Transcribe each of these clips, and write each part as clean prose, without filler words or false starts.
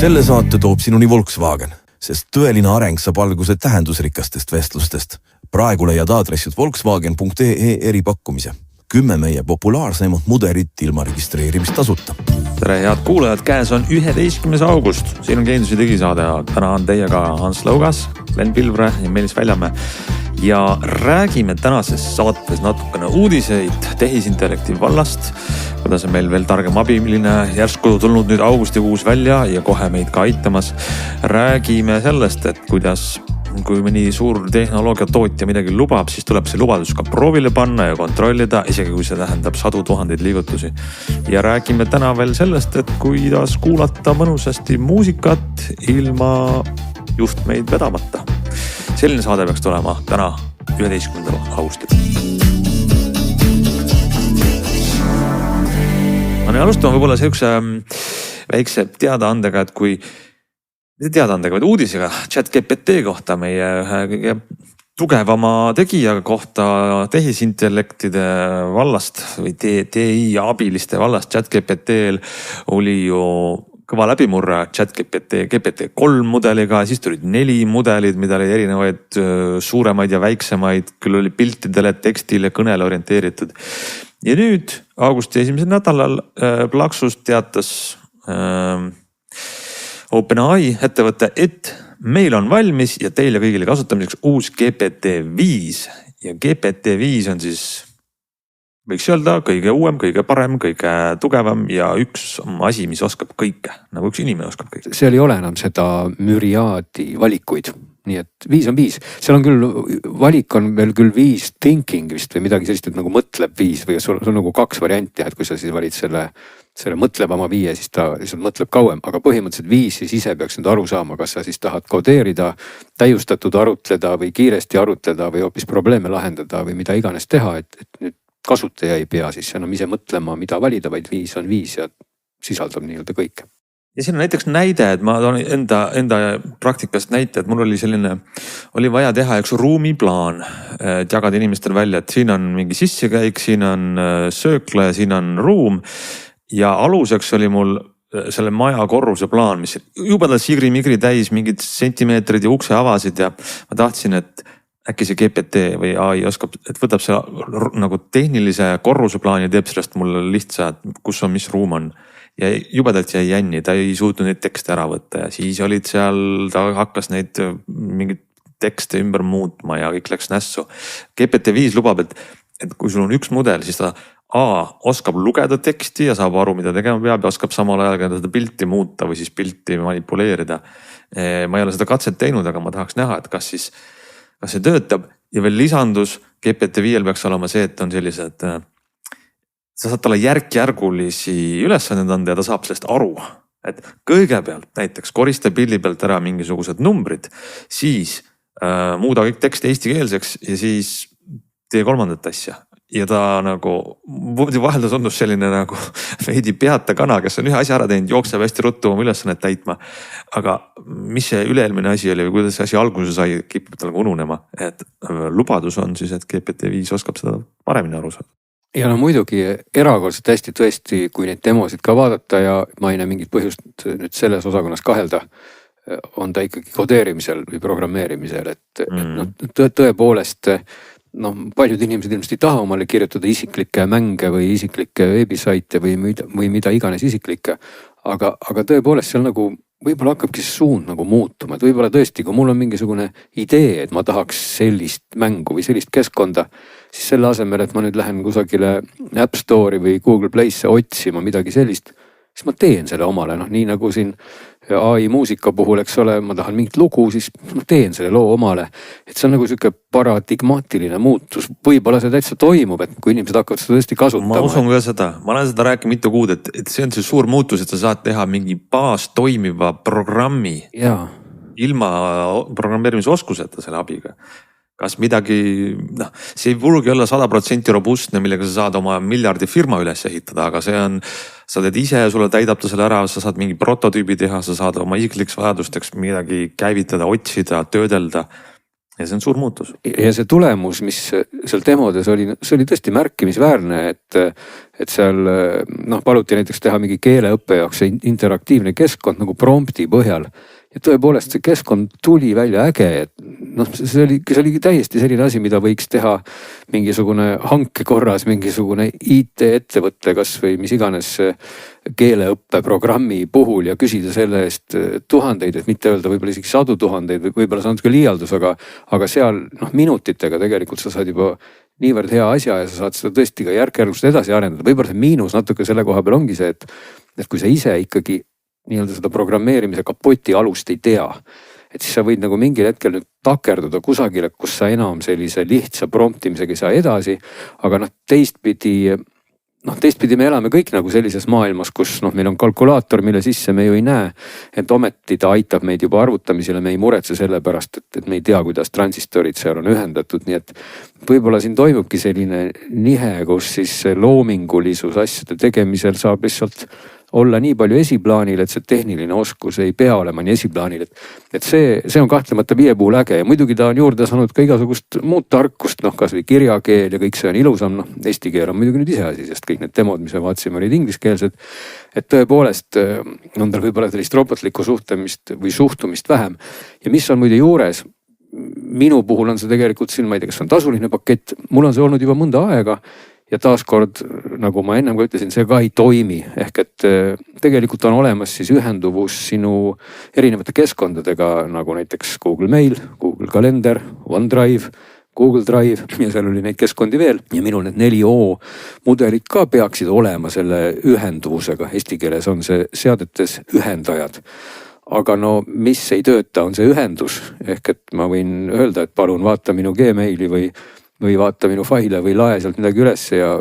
Selle saate toob sinuni Volkswagen, sest tõeline areng saab alguse tähendusrikastest vestlustest. Praegu leiad aadressid volkswagen.ee eripakkumise. 10 meie populaarseimat mudelit ilma registreerimistasuta. Tere head kuulajad, käes on 11. august. Siin on Geeniusi digisaade ja täna on teiega Hans Lõugas, Glen Pilvre ja Meelis Väljamäe. Ja räägime tänases saates natukene uudiseid tehisintellekti vallast, kuidas on meil veel targem abiline järsku tulnud nüüd augustikuus välja ja kohe meid ka aitamas. Räägime sellest, et kuidas kui mõni suur tehnoloogiatootja midagi lubab, siis tuleb see lubadus ka proovile panna ja kontrollida, isegi kui see tähendab 100 000 liigutusi. Ja räägime täna veel sellest, et kuidas kuulata mõnusasti muusikat ilma juhtmeid vedamata. Selline saade peaks tulema täna 11. augustil. Ma alustame võib-olla sellise väikse teadaandega, et kui teadaandega, vaid uudisega ChatGPT kohta, meie ühe tugevama tegija kohta tehisintellektide vallast või TI abiliste vallast. ChatGPT-l oli ju kõva läbimurre ChatGPT GPT-3 mudeliga, siis tulid 4 mudelid, mida oli erinevaid suuremaid ja väiksemaid, küll oli piltidele, tekstile, kõnele orienteeritud. Ja nüüd augusti 1. nädalal Plaksus teatas OpenAI ettevõte, et meil on valmis ja teile kõigile kasutamiseks uus GPT-5 ja GPT-5 on siis, võiks öelda, kõige uuem, kõige parem, kõige tugevam ja üks asi, mis oskab kõike, nagu üks inimene oskab kõike. See ei ole enam seda müriaadi valikuid, nii et 5 on 5. Seal on küll, valik on veel küll 5 thinking vist või midagi sellist, et nagu mõtleb 5 või sul on nagu 2 varianti, et kui sa siis valid selle mõtlevama 5, siis ta lihtsalt mõtleb kauem, aga põhimõtteliselt 5 siis ise peaks nüüd aru saama, kas sa siis tahad kodeerida, täiustatud arutleda või kiiresti arutleda või hoopis probleeme lahendada või mida iganes teha, et nüüd kasutaja ei pea siis enam ise mõtlema, mida valida, vaid 5 on 5 ja sisaldab nii-öelda kõike. Ja siin on näiteks näide, et ma toon enda praktikast näite, et mul oli vaja teha üks ruumiplaan, et jagada inimestel välja, et siin on mingi sissekäik, siin on söökla ja siin on ruum. Ja aluseks oli mul selle maja korruse plaan, mis juba sigri-migri täis mingid sentimeetrid ja ukse avasid ja ma tahtsin, et äkki see GPT või AI oskab, et võtab see nagu tehnilise korruse plaani ja teeb sellest mulle lihtsa, kus on, mis ruum on. Ja jubedalt jäi jänni, ta ei suutnud neid tekste ära võtta ja siis olid seal, ta hakkas neid mingid tekste ümber muutma ja kõik läks nässu. GPT-5 lubab, et kui sul on üks mudel, siis ta oskab lugeda teksti ja saab aru, mida tegema peab ja oskab samal ajal ka seda pilti muuta või siis pilti manipuleerida. Ma ei ole seda katset teinud, aga ma tahaks näha, et kas see töötab ja veel lisandus GPT-5 peaks olema see, et on sellised, sa saad talle järk-järgulisi ülesanded anda ja ta saab sellest aru, et kõigepealt näiteks korista pilli pealt ära mingisugused numbrid, siis muuda kõik tekst eestikeelseks ja siis tee kolmandat asja. Ja ta nagu vahel ta tundus selline nagu veidi peata kana, kes on ühe asja ära teinud, jookseb hästi ruttu oma ülesannet täitma. Aga mis see üleelmine asi oli või kuidas see asi alguse sai, kipub talle ununema. Et lubadus on siis, et GPT-5 oskab seda paremini aru saada. Ja no muidugi erakordselt hästi tõesti, kui neid demosid ka vaadata ja ma ei näe mingit põhjust nüüd selles osakonnas kahelda, on ta ikkagi kodeerimisel või programmeerimisel, et tõepoolest paljud inimesed ilmselt ei taha omale kirjutada isiklikke mänge või isiklikke veebisaite või mida iganes isiklikke, aga tõepoolest seal nagu võib-olla hakkabki see suund nagu muutuma, et võib-olla tõesti, kui mul on mingisugune idee, et ma tahaks sellist mängu või sellist keskkonda, siis selle asemel, et ma nüüd lähen kusagile App Store'i või Google Play'sse otsima midagi sellist, siis ma teen selle omale, nii nagu siin AI muusika puhul, eks ole, ma tahan mingit lugu, siis ma teen selle loo omale. Et see on nagu selline paradigmaatiline muutus. Võib-olla see täitsa toimub, et kui inimesed hakkavad seda tõesti kasutama. Ma usun ka seda, ma olen seda rääkinud mitu kuud, et see on see suur muutus, et sa saad teha mingi baas toimiva programmi ilma programmeerimisoskuseta selle abiga. Kas midagi, see ei pruugi olla 100% robustne, millega sa saad oma miljardi firma üles ehitada, aga see on, sa teed ise ja sulle täidab ta selle ära, sa saad mingi prototüübi teha, sa saad oma isikliks vajadusteks midagi käivitada, otsida, töödelda. ja see on suur muutus. Ja see tulemus, mis seal demodes oli, see oli tõesti märkimisväärne, et seal paluti näiteks teha mingi keeleõppe jaoks interaktiivne keskkond nagu prompti põhjal. Ja tõepoolest see keskkond tuli välja äge, et see oli täiesti selline asi, mida võiks teha mingisugune hanke korras, mingisugune IT-ettevõtte kas või mis iganes keeleõppeprogrammi puhul ja küsida selle eest tuhandeid, et mitte öelda võib-olla isegi sadu tuhandeid, võib-olla see on natuke liialdus, aga seal minutitega tegelikult sa saad juba niivõrd hea asja ja sa saad seda tõesti ka järk-järgult edasi arendada. Võib-olla see miinus natuke selle koha peal ongi see, et kui sa ise ikkagi nii-öelda seda programmeerimise kapoti alust ei tea, et siis sa võid nagu mingil hetkel nüüd takerduda kusagile, kus sa enam sellise lihtsa promptimisega ei saa edasi, aga teistpidi me elame kõik nagu sellises maailmas, kus meil on kalkulaator, mille sisse me ju ei näe, et ometi ta aitab meid juba arvutamisele, me ei muretse selle pärast, et me ei tea, kuidas transistorid seal on ühendatud, nii et võib-olla siin toimubki selline nihe, kus siis loomingulisus asjade tegemisel saab lihtsalt olla nii palju esiplaanil, et see tehniline oskus ei pea olema nii esiplaanil, et see on kahtlemata viie puhul äge ja muidugi ta on juurde saanud ka igasugust muud tarkust, kas või kirjakeel ja kõik see on ilusam, eesti keel on muidugi nüüd iseasi, sest kõik need demod, mis me vaatasime, olid ingliskeelsed. Et tõepoolest on tal võib-olla sellist robotlikku suhtumist või suhtumist vähem ja mis on muide juures, minu puhul on see tegelikult siin, ma ei tea, kas on tasuline pakett, mul on see olnud juba mõnda aega. Ja taaskord, nagu ma ennem ka ütlesin, see ka ei toimi. Ehk et tegelikult on olemas siis ühenduvus sinu erinevate keskkondadega, nagu näiteks Google Mail, Google Kalender, OneDrive, Google Drive ja seal oli neid keskkondi veel. Ja minul need 4O mudelid ka peaksid olema selle ühenduvusega. Eesti keeles on see seadetes ühendajad. Aga mis ei tööta, on see ühendus. Ehk et ma võin öelda, et palun vaata minu Gmaili või vaata minu faile või lae sealt midagi üles ja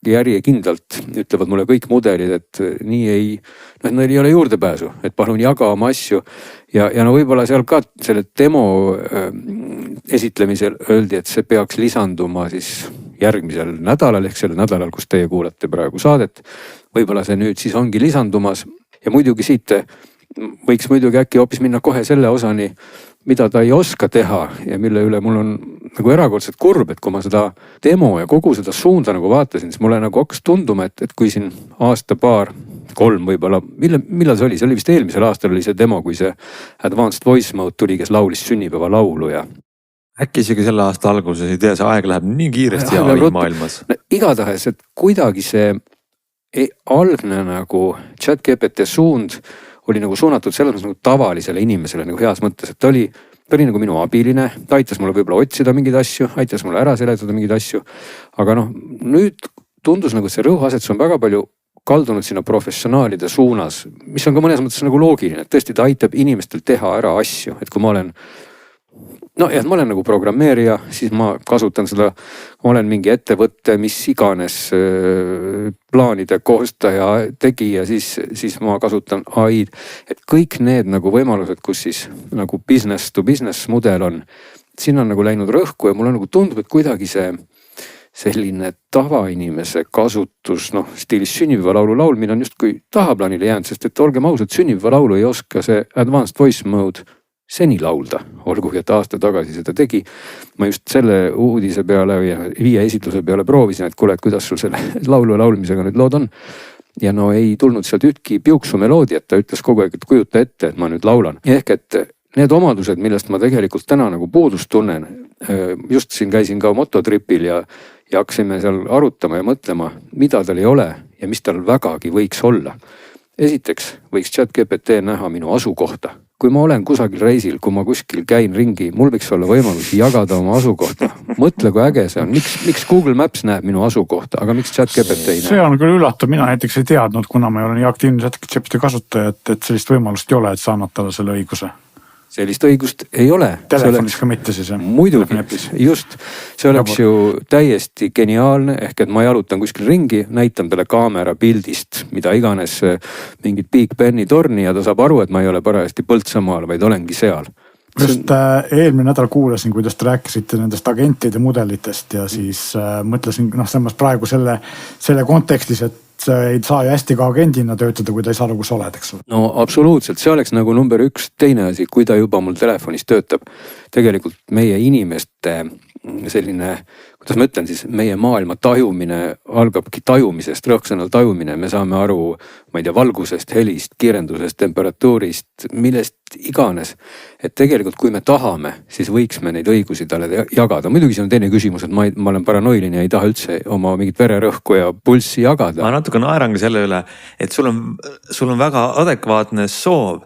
järjekindlalt ütlevad mulle kõik mudelid, et nii neil ei ole juurdepääsu, et palun jaga oma asju. Ja võib-olla seal ka selle demo esitlemisel öeldi, et see peaks lisanduma siis järgmisel nädalal ehk sellel nädalal, kus teie kuulate praegu saadet. Võib-olla see nüüd siis ongi lisandumas ja muidugi siit võiks muidugi äkki hoopis minna kohe selle osani, mida ta ei oska teha ja mille üle mul on nagu erakordselt kurb, et kui ma seda demo ja kogu seda suunda nagu vaatasin, siis mulle nagu hakkas tunduma, et kui siin aasta, paar, 3 võib-olla, millal see oli? See oli vist eelmisel aastal oli see demo, kui see Advanced Voice Mode tuli, kes laulis sünnipäeva laulu ja äkki isegi selle aasta alguses, ei tea, see aeg läheb nii kiiresti AI maailmas. Igatahes, et kuidagi see algne nagu ChatGPT suund oli nagu suunatud selles mõttes nagu tavalisele inimesele nagu heas mõttes, et ta oli nagu minu abiline, ta aitas mulle võib-olla otsida mingeid asju, aitas mulle ära seletada mingeid asju. Aga nüüd tundus nagu see rõhuasetus on väga palju kaldunud sinna professionaalide suunas, mis on ka mõnes mõttes nagu loogiline, et tõesti ta aitab inimestel teha ära asju, et kui ma olen ma olen nagu programmeerija, siis ma kasutan seda, ma olen mingi ettevõtte, mis iganes plaanide koostaja tegi ja siis ma kasutan AI-d. Et kõik need nagu võimalused, kus siis nagu business to business mudel on, siin on nagu läinud rõhku ja mulle nagu tundub, et kuidagi see selline tavainimese kasutus, stiilis sünnipäevalaulu laulmine on justkui tahaplaanile jäänud, sest et olgem ausad, sünnipäevalaulu ei oska see Advanced Voice Mode seni laulda, olgugi et aasta tagasi seda tegi. Ma just selle uudise peale ja 5 esitluse peale proovisin, et kuule, et kuidas sul selle laulu laulmisega nüüd lood on. Ja ei tulnud sealt ühtki piuksu meloodiat, ta ütles kogu aeg, et kujuta ette, et ma nüüd laulan. Ehk et need omadused, millest ma tegelikult täna nagu puudust tunnen, just siin käisin ka mototripil ja hakkasime seal arutama ja mõtlema, mida tal ei ole ja mis tal vägagi võiks olla. Esiteks võiks ChatGPT näha minu asukohta. Kui ma olen kusagil reisil, kui ma kuskil käin ringi, mul võiks olla võimalus jagada oma asukohta. Mõtle, kui äge see on. Miks Google Maps näeb minu asukohta, aga miks ChatGPT ei näe? See on küll üllatav, mina näiteks ei teadnud, kuna ma ei ole nii aktiivne ChatGPT kasutaja, et sellist võimalust ei ole, et sa annad talle selle õiguse. Sellist õigust ei ole. Telefonis ka mitte siis. Muidugi, just. See oleks ju täiesti geniaalne, ehk et ma jalutan kuskil ringi, näitan talle kaamera pildist, mida iganes mingit Big Beni torni ja ta saab aru, et ma ei ole parajasti Põltsamaal, vaid olengi seal. Just eelmine nädal kuulasin, kuidas te rääkisite nendest agentide mudelitest ja siis mõtlesin, samas praegu selle kontekstis, et ei saa ju hästi ka agendina töötada, kui ta ei saa aru, kus oled, eks ole. no absoluutselt, see oleks nagu number 1. Teine asi, kui ta juba mul telefonis töötab, tegelikult meie inimeste selline, kuidas ma ütlen siis, meie maailma tajumine algabki tajumisest, rõhksõnal tajumine, me saame aru, ma ei tea, valgusest, helist, kiirendusest, temperatuurist, millest iganes. Et tegelikult, kui me tahame, siis võiks me neid õigusi talle jagada. Muidugi see on teine küsimus, et ma olen paranoiline ja ei taha üldse oma mingit vererõhku ja pulssi jagada. Ma natuke naerangi selle üle, et sul on väga adekvaatne soov.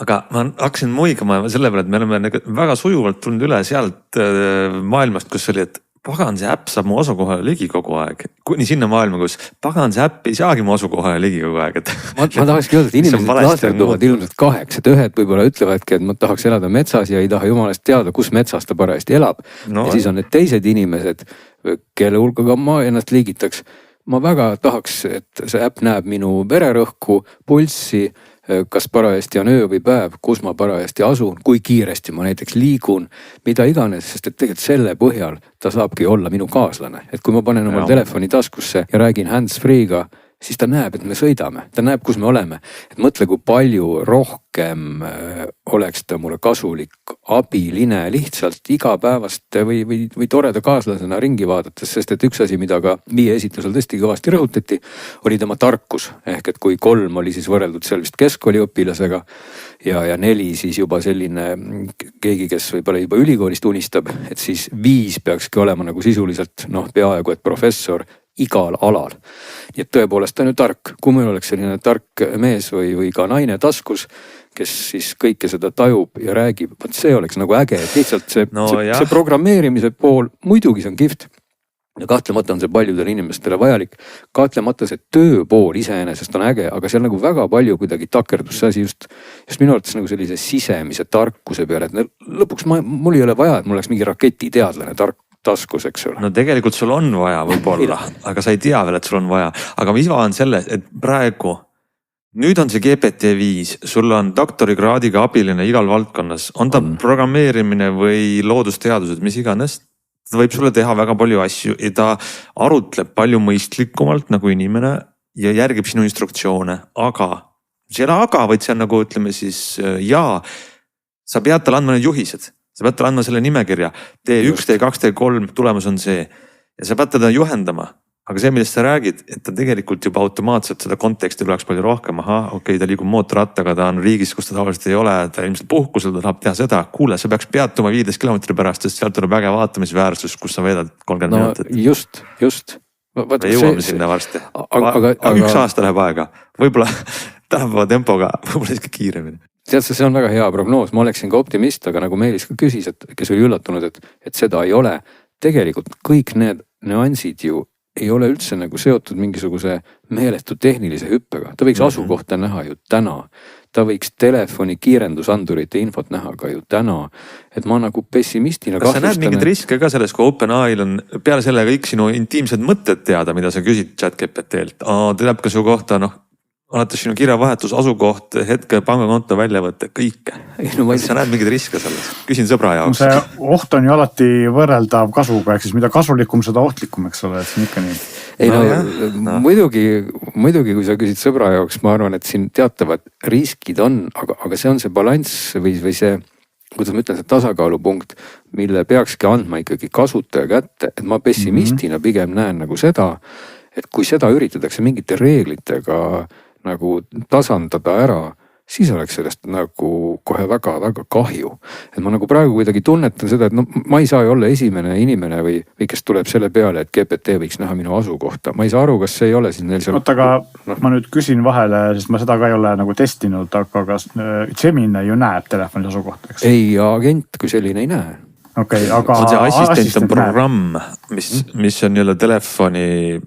Aga ma hakkasin muigama selle peale, et me oleme väga sujuvalt tulnud üle sealt maailmast, kus oli, et pagan, see äpp saab mu asukohale ligi kogu aeg. Kuni sinna maailma, kus pagan, see äpp ei saagi mu asukohale ligi kogu aeg. Ma tahakski öelda, et inimesed laasterduvad ilmselt 2, et ühed võib-olla ütlevadki, et ma tahaks elada metsas ja ei taha jumalast teada, kus metsas ta parajasti elab. No. Ja siis on need teised inimesed, kelle hulgaga ma ennast liigitaks. Ma väga tahaks, et see äpp näeb minu vererõhku, pulssi, kas parajasti on öö või päev, kus ma parajasti asun, kui kiiresti ma näiteks liigun, mida iganes, sest et tegelikult selle põhjal ta saabki olla minu kaaslane. Et kui ma panen oma telefoni taskusse ja räägin hands-free'ga, siis ta näeb, et me sõidame, ta näeb, kus me oleme. Et mõtle, kui palju rohkem oleks ta mulle kasulik, abiline, lihtsalt igapäevast või toreda kaaslasena ringi vaadates, sest et üks asi, mida ka Viie esitlusel tõesti kõvasti rõhutati, oli tema tarkus. Ehk et kui 3 oli siis võrreldud seal vist keskkooliõpilasega ja 4 siis juba selline keegi, kes võib-olla juba ülikoolist unistab, et siis 5 peakski olema nagu sisuliselt peaaegu et professor igal alal. Nii et tõepoolest ta on ju tark. Kui meil oleks selline tark mees või ka naine taskus, kes siis kõike seda tajub ja räägib, võt see oleks nagu äge, et lihtsalt see programmeerimise pool, muidugi see on kihvt. Ja kahtlemata on see paljudele inimestele vajalik. Kahtlemata see töö pool iseenesest on äge, aga seal nagu väga palju kuidagi takerdus see asi just minu arvates nagu sellise sisemise tarkuse peale, et lõpuks mul ei ole vaja, et mul oleks mingi raketiteadlane taskus, eks ole. No tegelikult sul on vaja võib-olla, aga sa ei tea veel, et sul on vaja. Aga mis on selle, et praegu, nüüd on see GPT-5, sul on doktorikraadiga abiline igal valdkonnas. On ta programmeerimine või loodusteadused, mis iganes. Ta võib sulle teha väga palju asju ja ta arutleb palju mõistlikumalt nagu inimene ja järgib sinu instruktsioone. Aga, see ei ole aga, vaid see on nagu ütleme siis sa pead talle andma need juhised. Sa pead talle andma selle nimekirja, T1, T2, T3, tulemus on see. Ja sa pead teda juhendama. Aga see, millest sa räägid, et ta tegelikult juba automaatselt seda konteksti tuleks palju rohkem. Okei, ta liigub mootorrattaga, ta on riigis, kus ta tavaliselt ei ole, ta ilmselt puhkusel, ta tahab teha seda. Kuule, sa peaks peatuma 15 kilomeetri pärast, sest sealt tuleb äge vaatamisväärsus, kus sa veedad 30 minutit. Just. Me jõuame sinna varsti. Aga 1 aasta läheb aega. Võib-olla tänapäeva tempoga, võib-olla isegi kiiremini. Tead, see on väga hea prognoos, ma oleksin ka optimist, aga nagu Meelis ka küsis, kes oli üllatunud, et seda ei ole. Tegelikult kõik need nüansid ju ei ole üldse nagu seotud mingisuguse meeletu tehnilise hüppega. Ta võiks asukohta näha ju täna. Ta võiks telefoni kiirendusandurite infot näha ka ju täna. Et ma nagu pessimistina kas sa näed mingid riske ka selles, kui OpenAI on peale selle kõik sinu intiimsed mõtted teada, mida sa küsid ChatGPT-lt. Ta teab ka su kohta, alates sinu kirjavahetus, asukoht, hetke, pangakonto väljavõtte, kõike. Sa näed mingid riske selles? Küsin sõbra jaoks. See oht on ju alati võrreldav kasuga, ehk siis mida kasulikum, seda ohtlikum, eks ole, et see on ikka nii. Muidugi, kui sa küsid sõbra jaoks, ma arvan, et siin teatavad riskid on, aga see on see balanss või see, kuidas ma ütlen, see tasakaalupunkt, mille peakski andma ikkagi kasutaja kätte, et ma pessimistina pigem näen nagu seda, et kui seda üritatakse mingite reeglitega nagu tasandada ära, siis oleks sellest nagu kohe väga-väga kahju. Et ma nagu praegu kuidagi tunnetan seda, et ma ei saa ju olla esimene inimene või kes tuleb selle peale, et GPT võiks näha minu asukohta. Ma ei saa aru, kas see ei ole siis neil seal... Aga ma nüüd küsin vahele, sest ma seda ka ei ole nagu testinud, aga kas Gemini ju näeb telefoni asukohta, eks? Ei, agent kui selline ei näe. Okay, aga see assistent on programm, mis on jälle telefoni...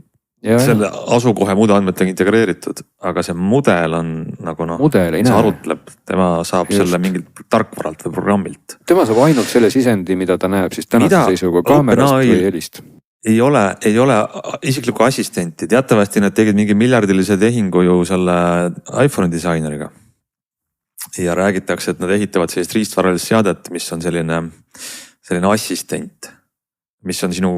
selle asukohe muude andmetega integreeritud, aga see mudel on nagu see arutleb, tema saab selle mingilt tarkvaralt või programmilt. Tema saab ainult selle sisendi, mida ta näeb siis tänase seisuga kaamerast või helist. Ei ole isiklikku assistenti, teatavasti nad tegid mingi miljardilise tehingu ju selle iPhone'i disaineriga. Ja räägitakse, et nad ehitavad sellist riistvaralist seadet, mis on selline assistent, mis on sinu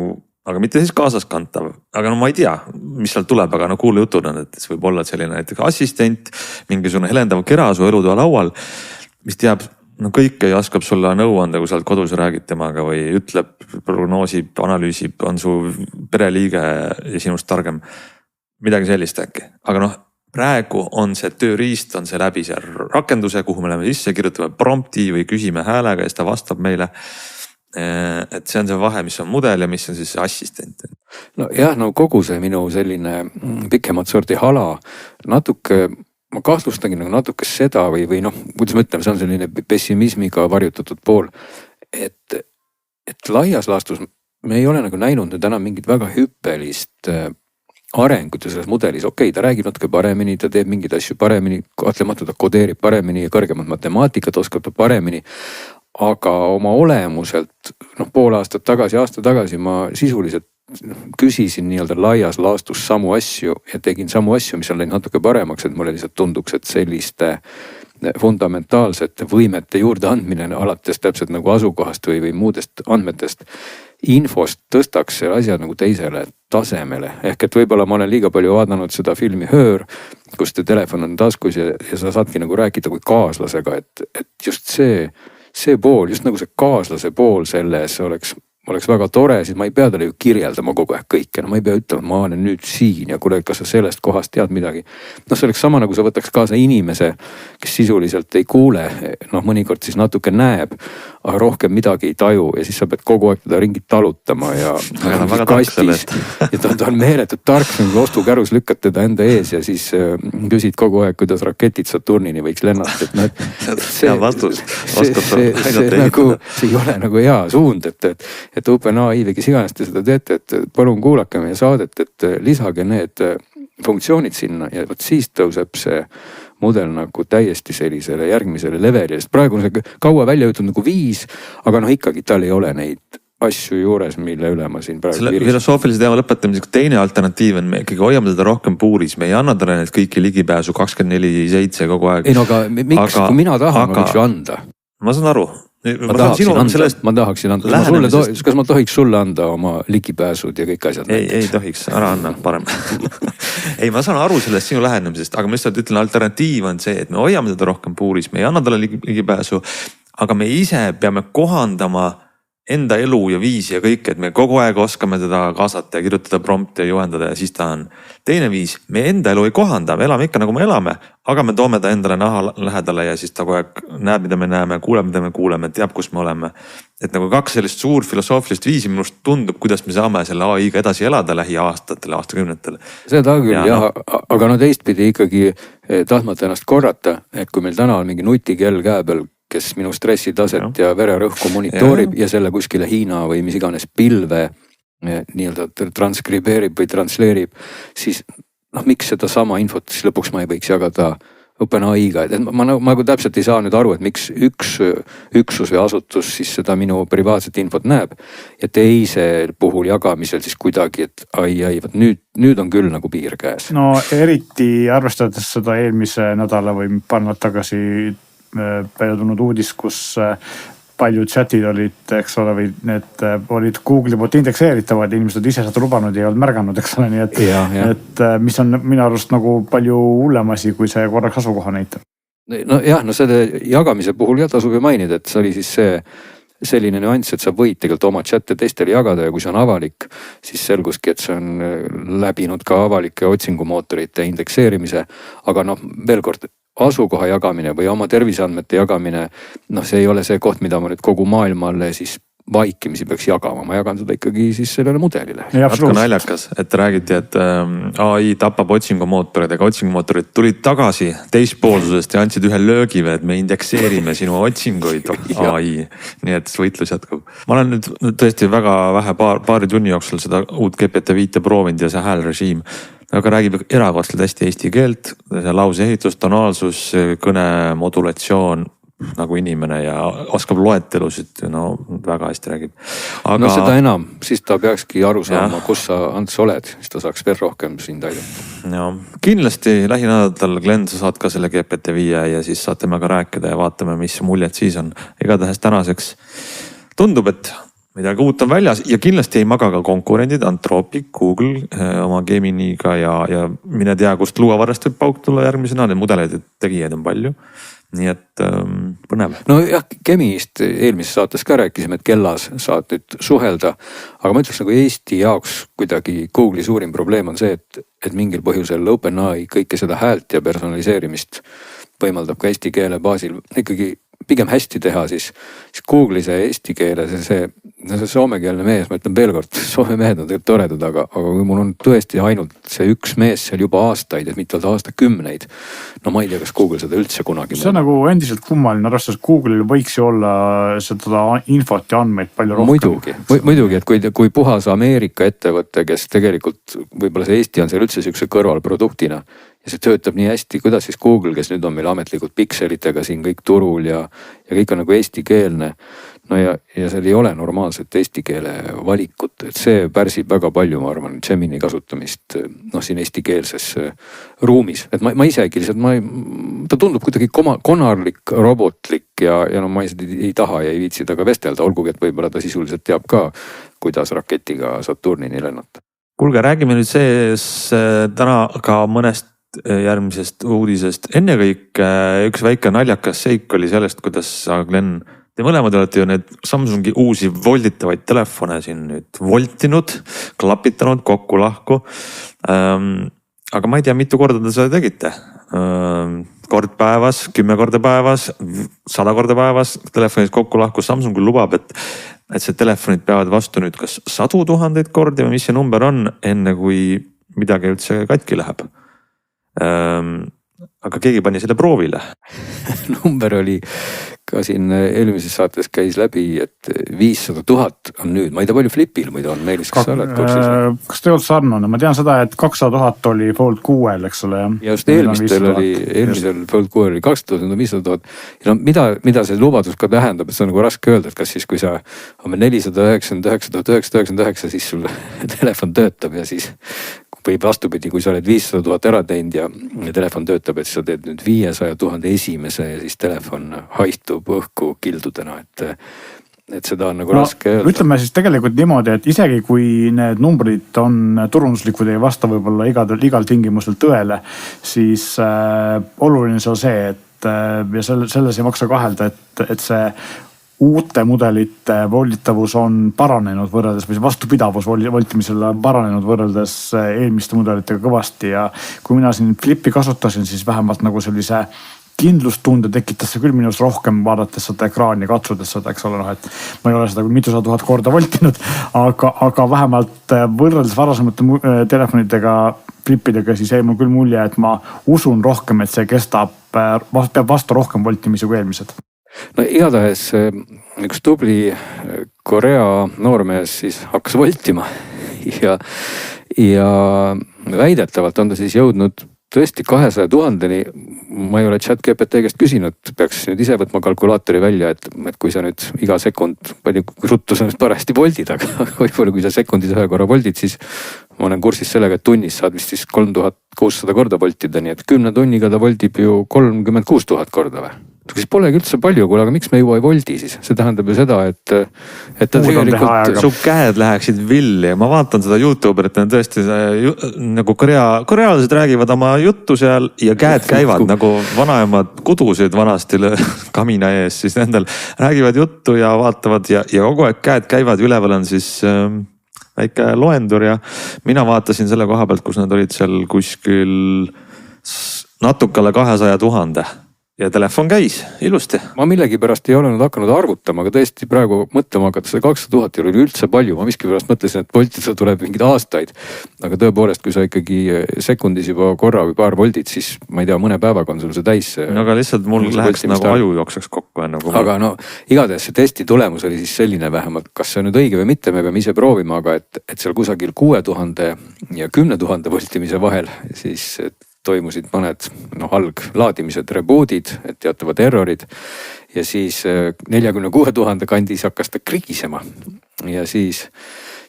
aga mitte siis kaasaskantav, aga no ma ei tea, mis sealt tuleb, aga no kuulujutud on, et see võib olla selline näiteks assistent, mingisugune helendav kera su elutoa laual, mis teab no kõike ja oskab sulle nõu anda, kui sa oled kodus räägid temaga või ütleb, prognoosib, analüüsib, on su pereliige ja sinust targem. Midagi sellist äkki, aga noh, praegu on see tööriist, on see läbi see rakenduse, kuhu me läheme sisse, kirjutame prompti või küsime häälega ja siis ta vastab meile. Et see on see vahe, mis on mudel ja mis on siis see assistent. No jah, no kogu see minu selline pikemat sorti hala natuke, ma kahtlustagi nagu natuke seda või noh, kuidas ma ütlen, see on selline pessimismiga varjutatud pool, et laias laastus me ei ole nagu näinud nüüd enam mingit väga hüppelist arengut ja selles mudelis, okei, ta räägib natuke paremini, ta teeb mingeid asju paremini, kahtlemata ta kodeerib paremini ja kõrgemat matemaatikat oskab ta paremini, aga oma olemuselt, noh, pool aastat tagasi, aasta tagasi ma sisuliselt küsisin nii-öelda laias laastus samu asju ja tegin samu asju, mis on läinud natuke paremaks, et mulle lihtsalt tunduks, et selliste fundamentaalsete võimete juurde andmine alates täpselt nagu asukohast või muudest andmetest infost tõstaks selle asja nagu teisele tasemele. Ehk et võib-olla ma olen liiga palju vaadanud seda filmi Her, kus te telefon on taskus ja sa saadki nagu rääkida kui kaaslasega, et just see pool, just nagu see kaaslase pool selles oleks väga tore, siis ma ei pea talle ju kirjeldama kogu aeg kõike. No ma ei pea ütlema, ma olen nüüd siin ja kuule, kas sa sellest kohast tead midagi. No see oleks sama nagu sa võtaks kaasa inimese, kes sisuliselt ei kuule, noh mõnikord siis natuke näeb, aga rohkem midagi ei taju ja siis sa pead kogu aeg teda ringi talutama ja kastis. Ja ta on meeletult tark, nagu ostukärus lükkad teda enda ees ja siis küsid kogu aeg, kuidas raketid Saturnini võiks lennata. See vastus. See ei ole nagu hea suund, et OpenAI või kes iganes te seda teete, et palun kuulake meie saadet, et lisage need funktsioonid sinna ja võt siis tõuseb see mudel nagu täiesti sellisele järgmisele levelile, sest praegu on see kaua välja jõutud nagu 5, aga noh ikkagi tal ei ole neid asju juures, mille üle ma siin praegu selle filosoofilise teema lõpetamiseks teine alternatiiv on, me ikkagi hoiame teda rohkem puuris, me ei anna talle need kõiki ligipääsu 24/7 kogu aeg. Ei no aga miks, kui mina tahan, ma võiks ju anda. Ma saan aru. Ma tahaksin anda. Kas ma tohiks sulle anda oma ligipääsud ja kõik asjad? Ei tohiks, ära anna parem. Ei, ma saan aru sellest sinu lähenemisest, aga ma lihtsalt ütlen, alternatiiv on see, et me hoiame teda rohkem puuris, me ei anna talle ligipääsu, aga me ise peame kohandama enda elu ja viisi ja kõik, et me kogu aeg oskame teda kaasata ja kirjutada prompte ja juhendada ja siis ta on. Teine viis, me enda elu ei kohanda, me elame ikka nagu me elame, aga me toome ta endale naha lähedale ja siis ta kogu aeg näeb, mida me näeme, kuuleb, mida me kuuleme, teab, kus me oleme. Et nagu 2 sellist suur filosoofilist viisi minust tundub, kuidas me saame selle AI-ga edasi elada lähiaastatel, aastakümnetel. Seda küll jah, aga no teistpidi ikkagi tahtmata ennast korrata, et kui meil täna on mingi nutikell käe peal, kes minu stressitaset ja vererõhku monitoorib ja selle kuskile Hiina või mis iganes pilve nii-öelda transkribeerib või transleerib, siis noh, miks seda sama infot siis lõpuks ma ei võiks jagada OpenAI-ga, et ma täpselt ei saa nüüd aru, et miks üks üksus või asutus siis seda minu privaatset infot näeb ja teise puhul jagamisel siis kuidagi, et ai, nüüd on küll nagu piir käes. No eriti arvestades seda eelmise nädala või paar nädalat tagasi välja tulnud uudis, kus paljud chatid olid, eks ole, või need olid Google'i poolt indekseeritavad, inimesed ise seda lubanud ja ei olnud märganud, eks ole, nii et mis on minu arust nagu palju hullem asi, kui see korraks asukoha näitab. No jah, no selle jagamise puhul jah tasub ju mainida, et see oli siis selline nüanss, et sa võid tegelikult oma chat'e teistele jagada ja kui see on avalik, siis selguski, et see on läbinud ka avalike otsingumootorite indekseerimise, aga noh, veel kord, asukoha jagamine või oma terviseandmete jagamine, noh, see ei ole see koht, mida ma nüüd kogu maailmale siis vaikimisi peaks jagama, ma jagan seda ikkagi siis sellele mudelile. Natuke naljakas, et räägiti, et AI tapab otsingumootorid, aga otsingumootorid tulid tagasi teispoolsusest ja andsid ühe löögi, et me indekseerime sinu otsinguid AI, nii et võitlus jätkub. Ma olen nüüd tõesti väga vähe paari tunni jooksul seda uut GPT-5 proovinud ja see häälrežiim, aga räägib erakordselt hästi eesti keelt, lause ehitus, tonaalsus, kõne modulatsioon nagu inimene ja oskab loetelusid, no väga hästi räägib. Aga... No seda enam, siis ta peakski aru saama, kus sa Ants oled, siis ta saaks veel rohkem sind aidata. Ja, kindlasti lähinädalatel Glen, sa saad ka selle GPT-5 ja siis saate temaga rääkida ja vaatame, mis muljed siis on. Igatahes tänaseks tundub, et midagi uut on väljas ja kindlasti ei maga ka konkurendid, Anthropic, Google oma Geminiga ja mine tea, kust luuavarrest võib pauk tulla järgmisena, need mudeleid ja tegijaid on palju. Nii et põnev. No jah, Geminist eelmises saates ka rääkisime, et kellas saad nüüd suhelda. Aga ma ütleks nagu Eesti jaoks kuidagi Google'i suurim probleem on see, et mingil põhjusel OpenAI kõike seda häält ja personaliseerimist võimaldab ka eesti keele baasil ikkagi pigem hästi teha, siis Google'i see eesti keele, see soomekeelne mees, ma ütlen veel kord, soome mehed on tegelikult toredad, aga kui mul on tõesti ainult see üks mees seal juba aastaid, et mitte öelda aastakümneid, no ma ei tea, kas Google seda üldse kunagi. See on nagu endiselt kummaline, arvestades Google'il võiks ju olla seda infot ja andmeid palju rohkem. Muidugi, et kui puhas Ameerika ettevõte, kes tegelikult võib-olla see Eesti on seal üldse siukse kõrvalproduktina ja see töötab nii hästi, kuidas siis Google, kes nüüd on meil ametlikult pikselitega siin kõik turul ja kõik on nagu eestikeelne. No ja seal ei ole normaalset eesti keele valikut, et see pärsib väga palju, ma arvan, Gemini kasutamist siin eestikeelses ruumis. Et ma isegi lihtsalt, ta tundub kuidagi konarlik, robotlik ja no ma ei taha ja ei viitsi taga vestelda, olgugi, et võib-olla ta sisuliselt teab ka, kuidas raketiga Saturnini lennata. Kuulge, räägime nüüd sees täna ka mõnest järgmisest uudisest. Ennekõike üks väike naljakas seik oli sellest, kuidas sa, Glen, te mõlemad olete ju need Samsungi uusi volditavaid telefone siin nüüd voltinud, klapitanud kokku lahku. Aga ma ei tea, mitu korda te seda tegite. Kord päevas, 10 korda päevas, 100 korda päevas telefonis kokku lahku. Samsung lubab, et see telefonid peavad vastu nüüd kas 100 000 kordi või mis see number on, enne kui midagi üldse katki läheb. Aga keegi pani selle proovile. Number oli ka siin eelmises saates käis läbi, et 500 000 on nüüd. Ma ei tea, palju Flipil muidu on Meelis, kas sa oled kursis? Kas te oled sarnane? Ma tean seda, et 200 000 oli Fold 6, eks ole. Ja just eelmisel Fold 6 oli 200 000, 500 000. Ja no mida see lubadus ka tähendab, et see on nagu raske öelda, et kas siis kui sa on 499 999, siis sul telefon töötab ja siis või vastupidi, kui sa oled 500 000 ära teinud ja telefon töötab, et sa teed nüüd 500 000 esimese ja siis telefon haistub õhku kildudena, et seda on nagu raske öelda. Ütleme siis tegelikult niimoodi, et isegi kui need numbrid on turunduslikud ja ei vasta võib-olla igal tingimusel tõele, siis oluline on see, et ja selles ei maksa kahelda, et see uute mudelite volditavus on paranenud võrreldes või vastupidavus voltimisele paranenud võrreldes eelmiste mudelitega kõvasti ja kui mina siin Flipi kasutasin, siis vähemalt nagu sellise kindlustunde tekitas see küll minust rohkem vaadates seda ekraani, katsudes seda, eks ole, et ma ei ole seda küll mitusada tuhat korda voltinud, aga vähemalt võrreldes varasemate telefonidega, Flipidega, siis jäi mul küll mulje, et ma usun rohkem, et see peab vastu rohkem voltimisi kui eelmised. No igatahes üks tubli Korea noormees siis hakkas voltima ja väidetavalt on ta siis jõudnud tõesti 200 000-ni. Ma ei ole ChatGPT käest küsinud, peaks nüüd ise võtma kalkulaatori välja, et kui sa nüüd iga sekund, palju ruttu sa nüüd parasti voldid, aga võib-olla kui sa sekundis ühe korra voldid, siis ma olen kursis sellega, et tunnis saad vist siis 3600 korda voltida, nii et 10 tunniga ta voldib ju 36 000 korda või? Siis polegi üldse palju, aga miks me juba ei voldi siis? See tähendab ju seda, et ta tegelikult... Su käed läheksid villi ja ma vaatan seda YouTuberit, et tõesti nagu korealased räägivad oma juttu seal ja käed käivad nagu vanaemad kudusid vanasti kamina ees, siis nendel räägivad juttu ja vaatavad ja kogu aeg käed käivad, üleval on siis väike loendur ja mina vaatasin selle koha pealt, kus nad olid seal kuskil natukale 200 000 ja telefon käis ilusti. Ma millegi pärast ei ole nüüd hakanud arvutama, aga tõesti praegu mõtlema hakata, see 200 000 oli üldse palju. Ma miski pärast mõtlesin, et voltida tuleb mingid aastaid. Aga tõepoolest, kui sa ikkagi sekundis juba korra või paar voldid, siis ma ei tea, mõne päevaga on sul see täis. No aga lihtsalt mul läheks nagu aju jookseks kokku. Aga no igatahes see testi tulemus oli siis selline vähemalt, kas see on nüüd õige või mitte, me peame ise proovima, aga et seal kusagil 6000 ja 10 000 voltimise vahel siis toimusid mõned alglaadimised, rebootid, et teatavad errorid ja siis 46 000 kandis hakkas ta krigisema ja siis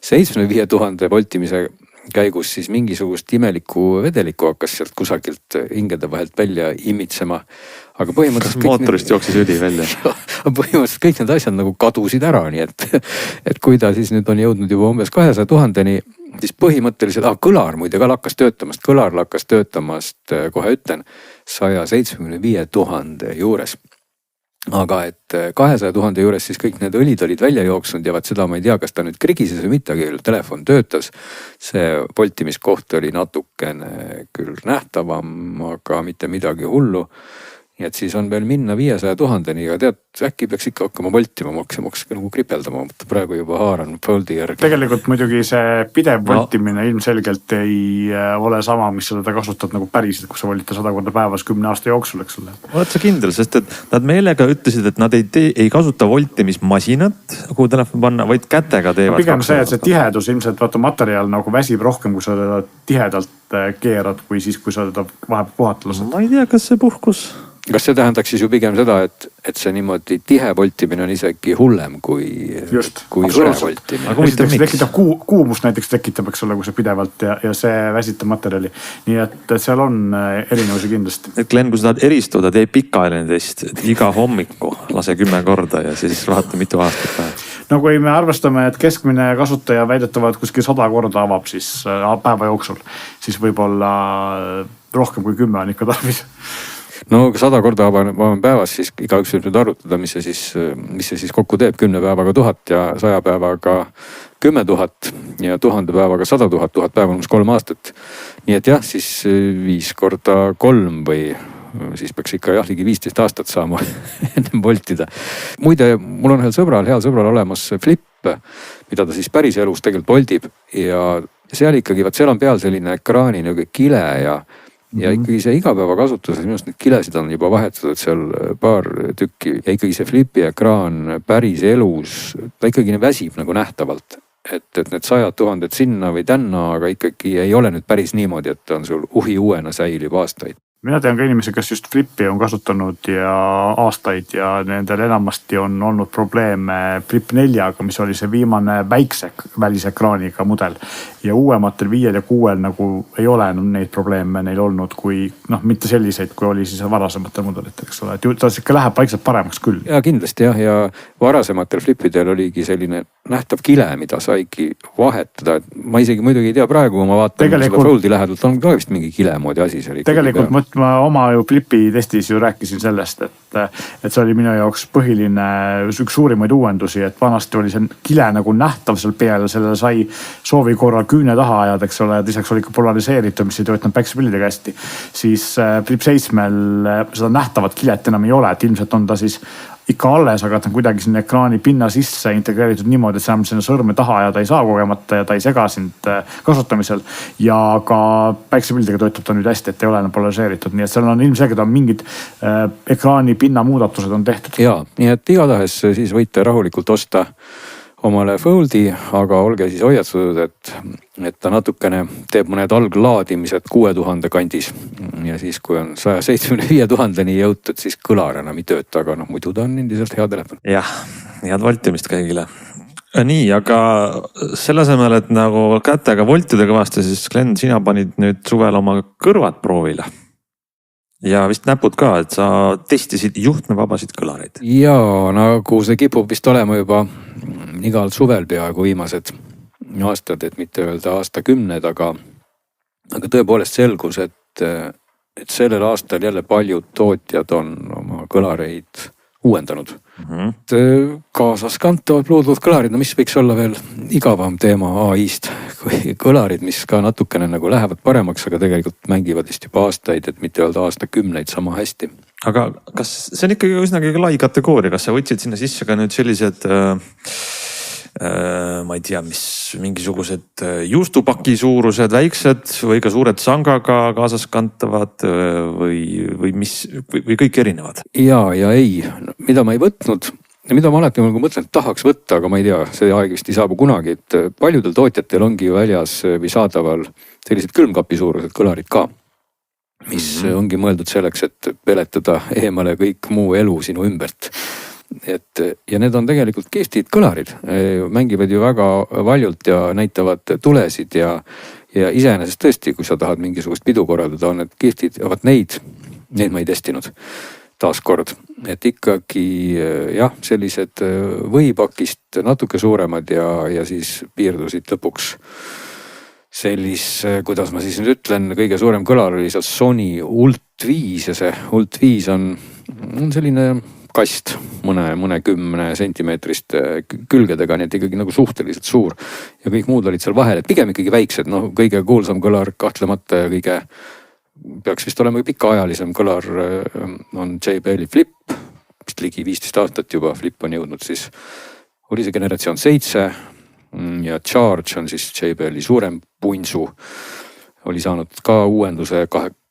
75 000 voltimise käigus siis mingisugust imelikku vedelikku hakkas sealt kusagilt hingede vahelt välja imitsema. aga põhimõtteliselt mootorist jooksis üli välja. põhimõtteliselt kõik need asjad nagu kadusid ära, nii et kui ta siis nüüd on jõudnud juba umbes 200 000-ni, siis põhimõtteliselt, kõlar muide ka lakkas töötamast, kohe ütlen, 175 000 juures. Aga et 200 000 juures siis kõik need õlid olid välja jooksnud ja vaat seda ma ei tea, kas ta nüüd krigises või mitte, küll telefon töötas. See voltimiskoht oli natukene küll nähtavam, aga mitte midagi hullu. Nii et siis on veel minna 500 000-ni ja tead, äkki peaks ikka hakkama voltima, ma hakkasin nagu kripeldama, mutta praegu juba haaran Foldi järgi. Tegelikult muidugi see pidev voltimine ilmselgelt ei ole sama, mis sa teda kasutad nagu päriselt, kui sa volita 100 korda päevas 10 aasta jooksul, eks ole. Oled sa kindel, sest et nad meelega ütlesid, et nad ei kasuta voltimismasinat, kuhu telefon panna, vaid kätega teevad. Pigem see, et see tihedus ilmselt vaata materjal nagu väsib rohkem, kui sa teda tihedalt keerad, kui siis, kui sa teda vahepeal puhata lased. Ma ei tea, kas see puhkus. Kas see tähendaks siis ju pigem seda, et see niimoodi tihe voltimine on isegi hullem kui hõre voltimine? Esiteks tekitab kuumust näiteks tekitab, eks ole, kui see pidevalt ja see väsitab materjali. Nii et seal on erinevusi kindlasti. Et Glenn, kui sa tahad eristuda, tee pikaajaline test. Iga hommiku lase 10 korda ja siis vaata mitu aastat päev. No kui me arvestame, et keskmine kasutaja väidetavalt kuskil 100 korda avab siis päeva jooksul, siis võib-olla rohkem kui 10 on ikka tarvis. No 100 korda avan päevas, siis igaüks võib nüüd arvutada, mis see siis kokku teeb 10 päevaga 1000 ja 100 päevaga 10 000 ja 1000 päevaga 100 000, 1000 päeva on 3 aastat. Nii et jah, siis 5 korda 3 või siis peaks ikka ligi 15 aastat saama ennem voltida. Muide, mul on heal sõbral olemas Flip, mida ta siis päris elus tegelikult voldib ja seal ikkagi, seal on peal selline ekraani nagu kile ja ikkagi see igapäeva kasutuses minust need kilesid on juba vahetatud seal paar tükki ja ikkagi see Flipi ekraan päris elus, ta ikkagi väsib nagu nähtavalt. Et need 100 000 sinna või tänna, aga ikkagi ei ole nüüd päris niimoodi, et on sul uuena säilib aastaid. Mina tean ka inimesi, kes just Flipi on kasutanud ja aastaid ja nendel enamasti on olnud probleeme Flip 4-ga, mis oli see viimane väikse välisekraaniga mudel. Ja uuematel 5 ja 6 nagu ei ole neid probleeme neil olnud, kui mitte selliseid, kui oli siis varasematel mudelitel, eks ole. Et ta ikka läheb vaikselt paremaks küll. Ja kindlasti jah, ja varasematel Flipidel oligi selline nähtav kile, mida saigi vahetada. Ma isegi muidugi ei tea praegu, kui ma vaatan seda Foldi lähedalt, on ka vist mingi kile moodi asi. Tegelikult ma oma ju Flipi testis ju rääkisin sellest, et see oli minu jaoks põhiline üks suurimaid uuendusi, et vanasti oli see kile nagu nähtav seal peal, sellele sai soovi korral küüne taha ajad, eks ole, et lisaks oli ka polariseeritud, mis ei töötanud päiksepillidega hästi. Siis Flip 7-l seda nähtavat kilet enam ei ole, et ilmselt on ta siis ikka alles, aga ta on kuidagi sinna ekraani pinna sisse integreeritud niimoodi, et enam sinna sõrme taha ajada ei saa kogemata ja ta ei sega sind kasutamisel. Ja ka päiksepildidega töötab ta nüüd hästi, et ei ole enam polariseeritud, nii et seal on ilmselgelt mingid ekraani pinna muudatused on tehtud. Jaa, nii et igatahes siis võite rahulikult osta omale Foldi, aga olge siis hoiatsunud, et ta natukene teeb mõned alglaadimised 6000 kandis. Ja siis kui on 175 000-ni jõutud, siis kõlar enam ei tööta, aga muidu ta on endiselt hea telefon. Jah, head voltimist kõigile. Nii, aga selle asemel, et nagu kätega voltida kõvasti, siis Glenn, sina panid nüüd suvel oma kõrvad proovile. Ja vist näpud ka, et sa testisid juhtmevabasid kõlareid. Jaa, nagu see kipub vist olema juba igal suvel peaaegu viimased aastad, et mitte öelda aastakümned, aga tõepoolest selgus, et sellel aastal jälle paljud tootjad on oma kõlareid uuendanud. Kaasas kantavad Bluetooth kõlarid, mis võiks olla veel igavam teema AI-st kui kõlarid, mis ka natukene nagu lähevad paremaks, aga tegelikult mängivad vist juba aastaid, et mitte öelda aastakümneid sama hästi. Aga kas see on ikkagi üsnagi lai kategooria, kas sa võtsid sinna sisse ka nüüd sellised ma ei tea, mis mingisugused juustupaki suurused väiksed või ka suured sangaga kaasas kantavad või kõik erinevad? Ja ei, mida ma ei võtnud, mida ma alati mõtlen, et tahaks võtta, aga ma ei tea, see aeg vist ei saabu kunagi, et paljudel tootjatel ongi väljas või saadaval sellised külmkapi suurused kõlarid ka, mis ongi mõeldud selleks, et peletada eemale kõik muu elu sinu ümbert. Ja need on tegelikult kestid kõlarid, mängivad ju väga valjult ja näitavad tulesid ja iseenesest tõesti, kui sa tahad mingisugust pidu korraldada, on need kestid, neid ma ei testinud. taaskord, et ikkagi jah, sellised võipakist natuke suuremad ja siis piirdusid lõpuks kuidas ma siis nüüd ütlen, kõige suurem kõlar oli seal Sony Ult 5 ja see Ult 5 on selline kast mõne 10 sentimeetriste külgedega, nii et ikkagi nagu suhteliselt suur ja kõik muud olid seal vahel, et pigem ikkagi väiksed, noh kõige kuulsam kõlar kahtlemata ja kõige peaks vist olema pikaajalisem kõlar on JBL-i Flip, vist ligi 15 aastat juba Flip on jõudnud siis, oli see generatsioon 7 ja Charge on siis JBL-i suurem punsu, oli saanud ka uuenduse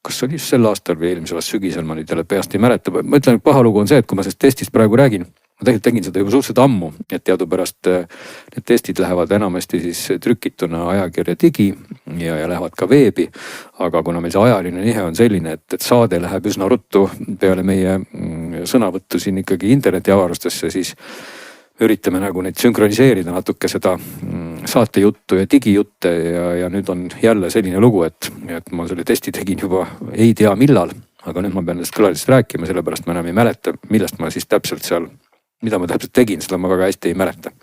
kas oli just sel aastal või eelmisel sügisel, ma nüüd jälle peast ei mäleta. Ma ütlen, et paha lugu on see, et kui ma sellest testist praegu räägin, ma tegelikult tegin seda juba suhteliselt ammu, et teadupärast need testid lähevad enamasti siis trükituna ajakirja digi ja lähevad ka veebi. Aga kuna meil see ajaline nihe on selline, et saade läheb üsna ruttu peale meie sõnavõttu siin ikkagi internetiavarustesse, siis üritame nagu neid sünkroniseerida natuke seda saatejuttu ja digijutte ja nüüd on jälle selline lugu, et ma selle testi tegin juba ei tea millal, aga nüüd ma pean nendest kõlarist rääkima, sellepärast ma enam ei mäleta, millest ma siis täpselt seal, mida ma täpselt tegin, seda ma väga hästi ei mäleta.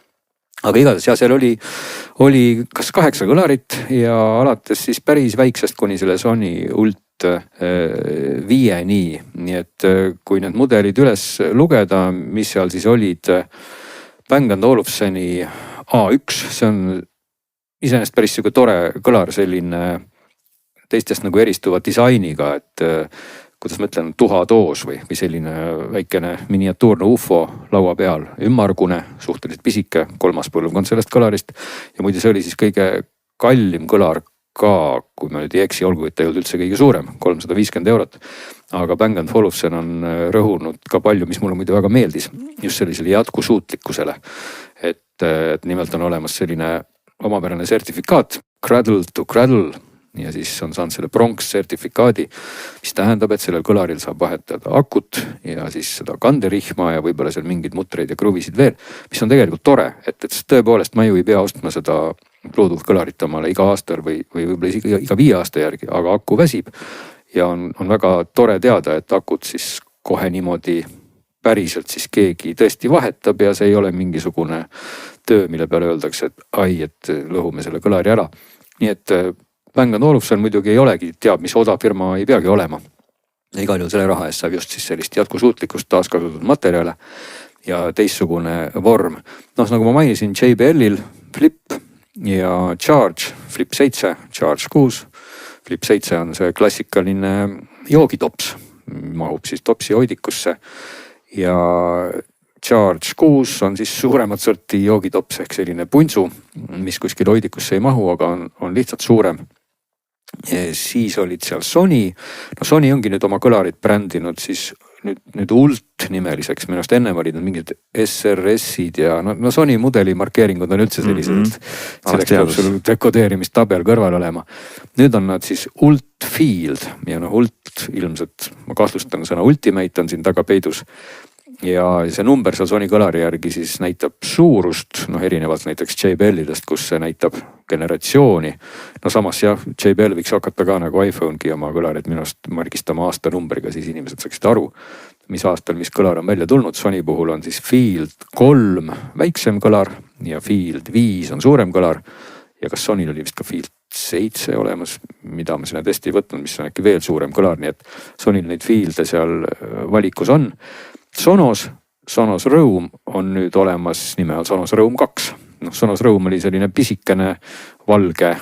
Aga igatahes jah, seal oli kas 8 kõlarit ja alates siis päris väiksest kuni selle Sony Ult 5-ni, nii et kui need mudelid üles lugeda, mis seal siis olid, Bang & Olufseni A1, see on iseenesest päris siuke tore kõlar, selline teistest nagu eristuva disainiga, et kuidas ma ütlen, tuhatoos või selline väikene miniatuurne UFO laua peal, ümmargune, suhteliselt pisike, 3. põlvkond sellest kõlarist ja muide see oli siis kõige kallim kõlar ka, kui ma nüüd ei eksi, olgu, et ta ei olnud üldse kõige suurem, 350 €. Aga Bang & Olufsen on rõhunud ka palju, mis mulle muide väga meeldis, just sellisele jätkusuutlikkusele. Et nimelt on olemas selline omapärane sertifikaat, Cradle to Cradle ja siis on saanud selle Bronx sertifikaadi, mis tähendab, et sellel kõlaril saab vahetada akut ja siis seda kanderihma ja võib-olla seal mingeid mutreid ja kruvisid veel, mis on tegelikult tore, et tõepoolest ma ju ei pea ostma seda Bluetooth kõlarit omale iga aastal või võib-olla isegi iga 5 aasta järgi, aga aku väsib ja on väga tore teada, et akut siis kohe niimoodi päriselt siis keegi tõesti vahetab ja see ei ole mingisugune töö, mille peale öeldakse, et ai, et lõhume selle kõlari ära. Nii et Bang & Olufsen muidugi ei olegi, teab, mis odav firma ei peagi olema. Igal juhul selle raha eest saab just siis sellist jätkusuutlikkust, taaskasutatud materjale ja teistsugune vorm. Noh, nagu ma mainisin, JBL-il Flip ja Charge, Flip 7, Charge 6. Flip 7 on see klassikaline joogitops, mahub siis topsi hoidikusse ja Charge 6 on siis suuremat sorti joogitops ehk selline punsu, mis kuskil hoidikusse ei mahu, aga on lihtsalt suurem. Ja siis olid seal Sony, no Sony ongi nüüd oma kõlarid brändinud siis nüüd Ult nimeliseks, minu arust ennem olid mingid SRS-id ja no Sony mudeli markeeringud on üldse sellised, selleks peab sul dekodeerimistabel kõrval olema. Nüüd on nad siis Ult Field ja Ult ilmselt, ma kahtlustan sõna Ultimate on siin taga peidus. Ja see number seal Sony kõlari järgi siis näitab suurust, erinevalt näiteks JBL-idest, kus see näitab generatsiooni. No samas jah, JBL võiks hakata ka nagu iPhone'gi oma kõlarid minu arust margistama aastanumbriga, siis inimesed saaksid aru, mis aastal, mis kõlar on välja tulnud. Sony puhul on siis Field 3 väiksem kõlar ja Field 5 on suurem kõlar. Ja kas Sonyl oli vist ka Field 7 olemas, mida ma sinna testi ei võtnud, mis on äkki veel suurem kõlar, nii et Sonyl neid Field'e seal valikus on. Sonos Roam on nüüd olemas nime all Sonos Roam 2. Sonos Roam oli selline pisikene valge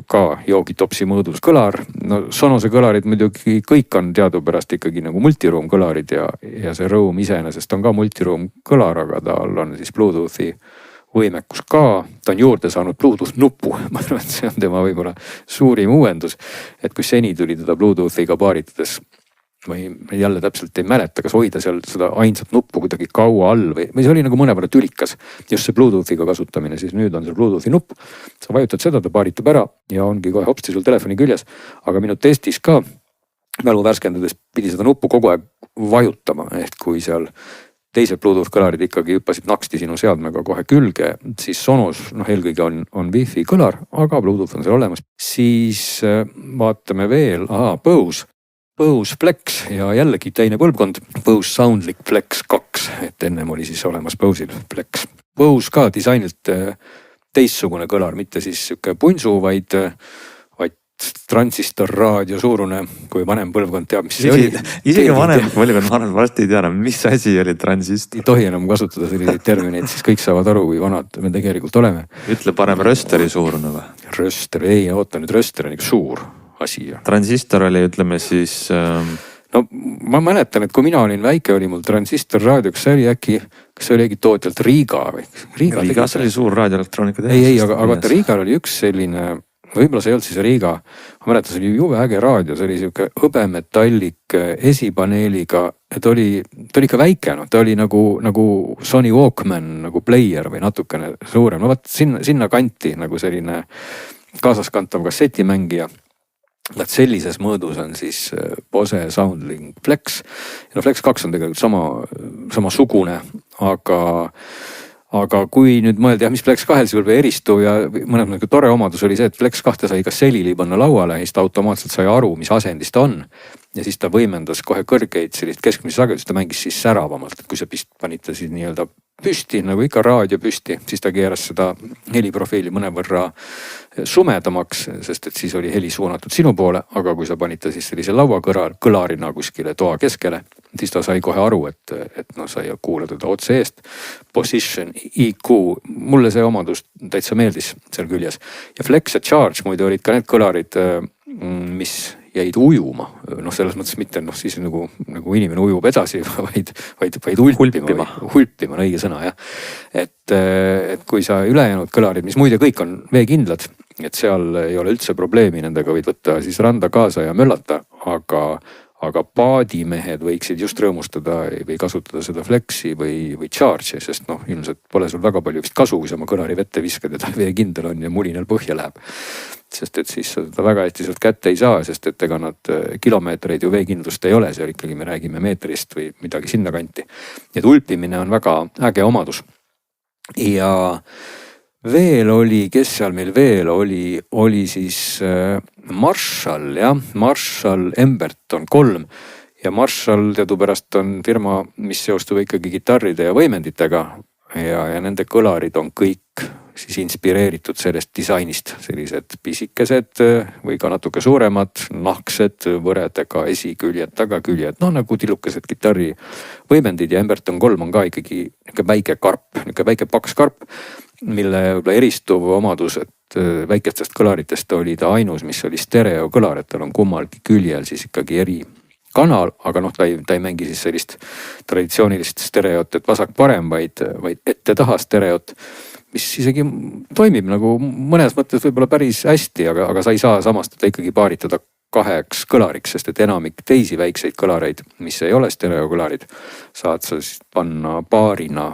ka joogitopsi mõõdus kõlar. Sonose kõlarid muidugi kõik on teadupärast ikkagi nagu multiroom kõlarid ja see Roam iseenesest on ka multiroom kõlar, aga tal on siis Bluetoothi võimekus ka. Ta on juurde saanud Bluetooth nupu, ma arvan, et see on tema võib-olla suurim uuendus, et kui seni tuli teda Bluetoothiga paaritades või jälle täpselt ei mäleta, kas hoida seal seda ainsat nuppu kuidagi kaua all või see oli nagu mõnevõrra tülikas. Just see Bluetoothiga kasutamine, siis nüüd on seal Bluetoothi nupp. Sa vajutad seda, ta paaritab ära ja ongi kohe hopsti sul telefoni küljes. Aga minu testis ka mälu värskendades pidi seda nuppu kogu aeg vajutama. Ehk kui seal teised Bluetooth kõlarid ikkagi hüppasid naksti sinu seadmega kohe külge, siis Sonos eelkõige on Wi-Fi kõlar, aga Bluetooth on seal olemas. Siis vaatame veel, Bose. Bose Flex ja jällegi teine põlvkond, Bose Soundlink Flex 2, et ennem oli siis olemas Bose'il Flex. Bose ka disainilt teistsugune kõlar, mitte siis sihuke punsu, vaid transistorraadio suurune, kui vanem põlvkond teab, mis see oli. Isegi vanem põlvkond, ma arvan, varsti ei tea, mis asi oli transistor. Ei tohi enam kasutada selliseid termineid, siis kõik saavad aru, kui vanad me tegelikult oleme. Ütle parem rösteri suurune või? Röster, ei oota nüüd, röster on ikka suur asi. Transistor oli, ütleme siis... No ma mäletan, et kui mina olin väike, oli mul transistor raadio, kas see oli äkki tootjalt Riiga või? Riigas oli suur raadioelektroonika tehas. Ei, aga Riigal oli üks selline, võib-olla see ei olnud siis Riiga, ma mäletan, see oli jube äge raadio, see oli siuke hõbemetallik esipaneeliga, ta oli ikka väike, ta oli nagu Sony Walkman nagu player või natukene suurem, no vaat sinna kanti nagu selline kaasaskantav kassetimängija. Vaat sellises mõõdus on siis Bose Soundlink Flex. Ja Flex 2 on tegelikult samasugune, aga kui nüüd mõelda, mis Flex 2 siis võib eristuv ja mõnes mõttes tore omadus oli see, et Flex 2 sai ka selili panna lauale ja siis ta automaatselt sai aru, mis asendis ta on. Ja siis ta võimendas kohe kõrgeid sellist keskmise sagedust, ta mängis siis säravamalt, et kui sa panid ta siis nii-öelda püsti, nagu ikka raadio püsti, siis ta keeras seda heliprofiili mõnevõrra sumedamaks, sest et siis oli heli suunatud sinu poole, aga kui sa panid ta siis sellise lauakõlarina kuskile toa keskele, siis ta sai kohe aru, et sa ei kuula teda otse eest. Position, EQ, mulle see omadus täitsa meeldis seal küljes. Ja Flex ja Charge muidu olid ka need kõlarid, mis jäid ujuma. Selles mõttes mitte siis nagu inimene ujub edasi, vaid hulpima, on õige sõna, jah. Et kui sa ülejäänud kõlarid, mis muide kõik on veekindlad, et seal ei ole üldse probleemi, nendega võid võtta siis randa kaasa ja möllata, aga paadimehed võiksid just rõõmustada või kasutada seda Flexi või Charge'i, sest ilmselt pole sul väga palju vist kasu, kui sa oma kõlari vette viskad ja ta veekindel on ja mulinal põhja läheb. Sest et siis seda väga hästi sealt kätte ei saa, sest et ega nad kilomeetreid ju veekindlust ei ole, seal ikkagi me räägime meetrist või midagi sinna kanti. Et ulpimine on väga äge omadus. Ja veel oli, kes seal meil veel oli siis Marshall, jah, Marshall Emberton 3 ja Marshall teadupärast on firma, mis seostub ikkagi kitarride ja võimenditega ja nende kõlarid on kõik siis inspireeritud sellest disainist, sellised pisikesed või ka natuke suuremad, nahksed, võredega esiküljed, tagaküljed, nagu tillukesed kitarri võimendid ja Emberton 3 on ka ikkagi väike karp, väike paks karp, mille võib-olla eristuv omadus, et väikestest kõlaritest oli ta ainus, mis oli stereokõlar, et tal on kummalgi küljel siis ikkagi eri kanal, aga ta ei mängi siis sellist traditsioonilist stereot, et vasak-parem, vaid ette-taha stereot, mis isegi toimib nagu mõnes mõttes võib-olla päris hästi, aga sa ei saa samastada ikkagi paaritada 2 kõlariks, sest et enamik teisi väikseid kõlareid, mis ei ole stereokõlarid, saad sa siis panna paarina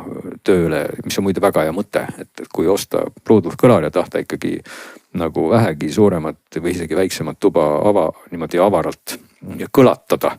tööle, mis on muide väga hea mõte, et kui osta Bluetooth kõlar ja tahta ikkagi nagu vähegi suuremat või isegi väiksemat tuba niimoodi avaralt ja kõlatada,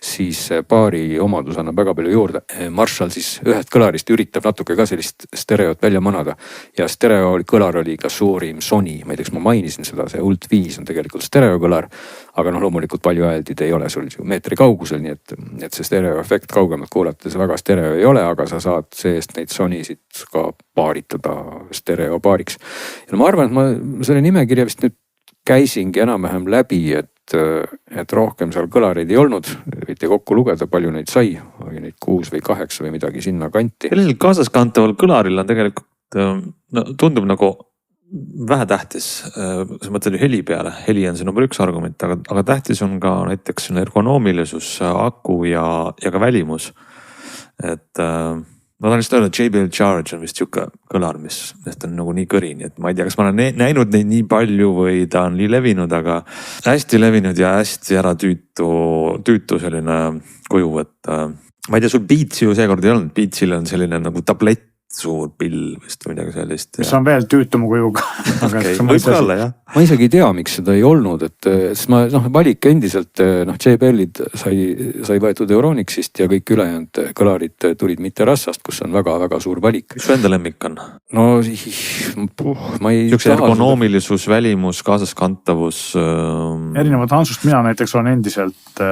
siis paari omadus annab väga palju juurde. Marshall siis ühest kõlarist üritab natuke ka sellist stereot välja manada ja stereokõlar oli ka suurim Sony, ma ei tea, kas ma mainisin seda, see Ult 5 on tegelikult stereokõlar, aga loomulikult palju hääldid ei ole sul meetri kaugusel, nii et see stereoefekt kaugemalt kuulates väga stereo ei ole, aga sa saad seest neid Sonysid ka paaritada stereopaariks. Ja ma arvan, et ma selle nimekirja vist nüüd käisingi enam-vähem läbi, et rohkem seal kõlareid ei olnud, võite kokku lugeda, palju neid sai, oli neid 6 või 8 või midagi sinna kanti. Sellisel kaasaskantaval kõlaril on tegelikult, tundub nagu vähetähtis, sa mõtled ju heli peale, heli on see number 1 argument, aga tähtis on ka näiteks ergonoomilisus, aku ja ka välimus. Et ma tahan lihtsalt öelda, et JBL Charge on vist siuke kõlar, mis on nagu nii kõrini, et ma ei tea, kas ma olen näinud neid nii palju või ta on nii levinud, aga hästi levinud ja hästi ära tüütu selline kuju, et ma ei tea, sul Beatsi ju seekord ei olnud, Beatsil on selline nagu tablett suur pill vist või midagi sellist. mis on veel tüütuma kujuga. Okay, võib ka olla jah. Ma isegi ei tea, miks seda ei olnud, et sest ma valik endiselt JBL-id sai võetud Euronixist ja kõik ülejäänud kõlarid tulid mitte Rassast, kus on väga-väga suur valik. Mis su enda lemmik on? No ma ei Üks ergonoomilisus, välimus, kaasaskantavus. Erinevad Hansust mina näiteks olen endiselt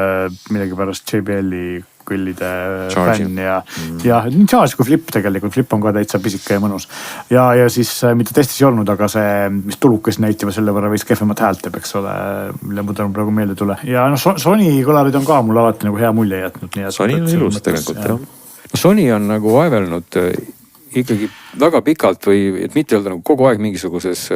millegipärast JBL-i kõllide fänn ja charge kui flip tegelikult, flip on ka täitsa pisike ja mõnus. Ja siis mitte testis ei olnud, aga see, mis tulukas näitiva selle võrra võis kehvemat häält teeb, eks ole, mille ma tänu praegu meelde tule. Ja Sony kõlarid on ka mul alati nagu hea mulje jätnud. Sony on ilus tegelikult, jah. Sony on nagu vaevelnud ikkagi väga pikalt või et mitte öelda nagu kogu aeg mingisuguses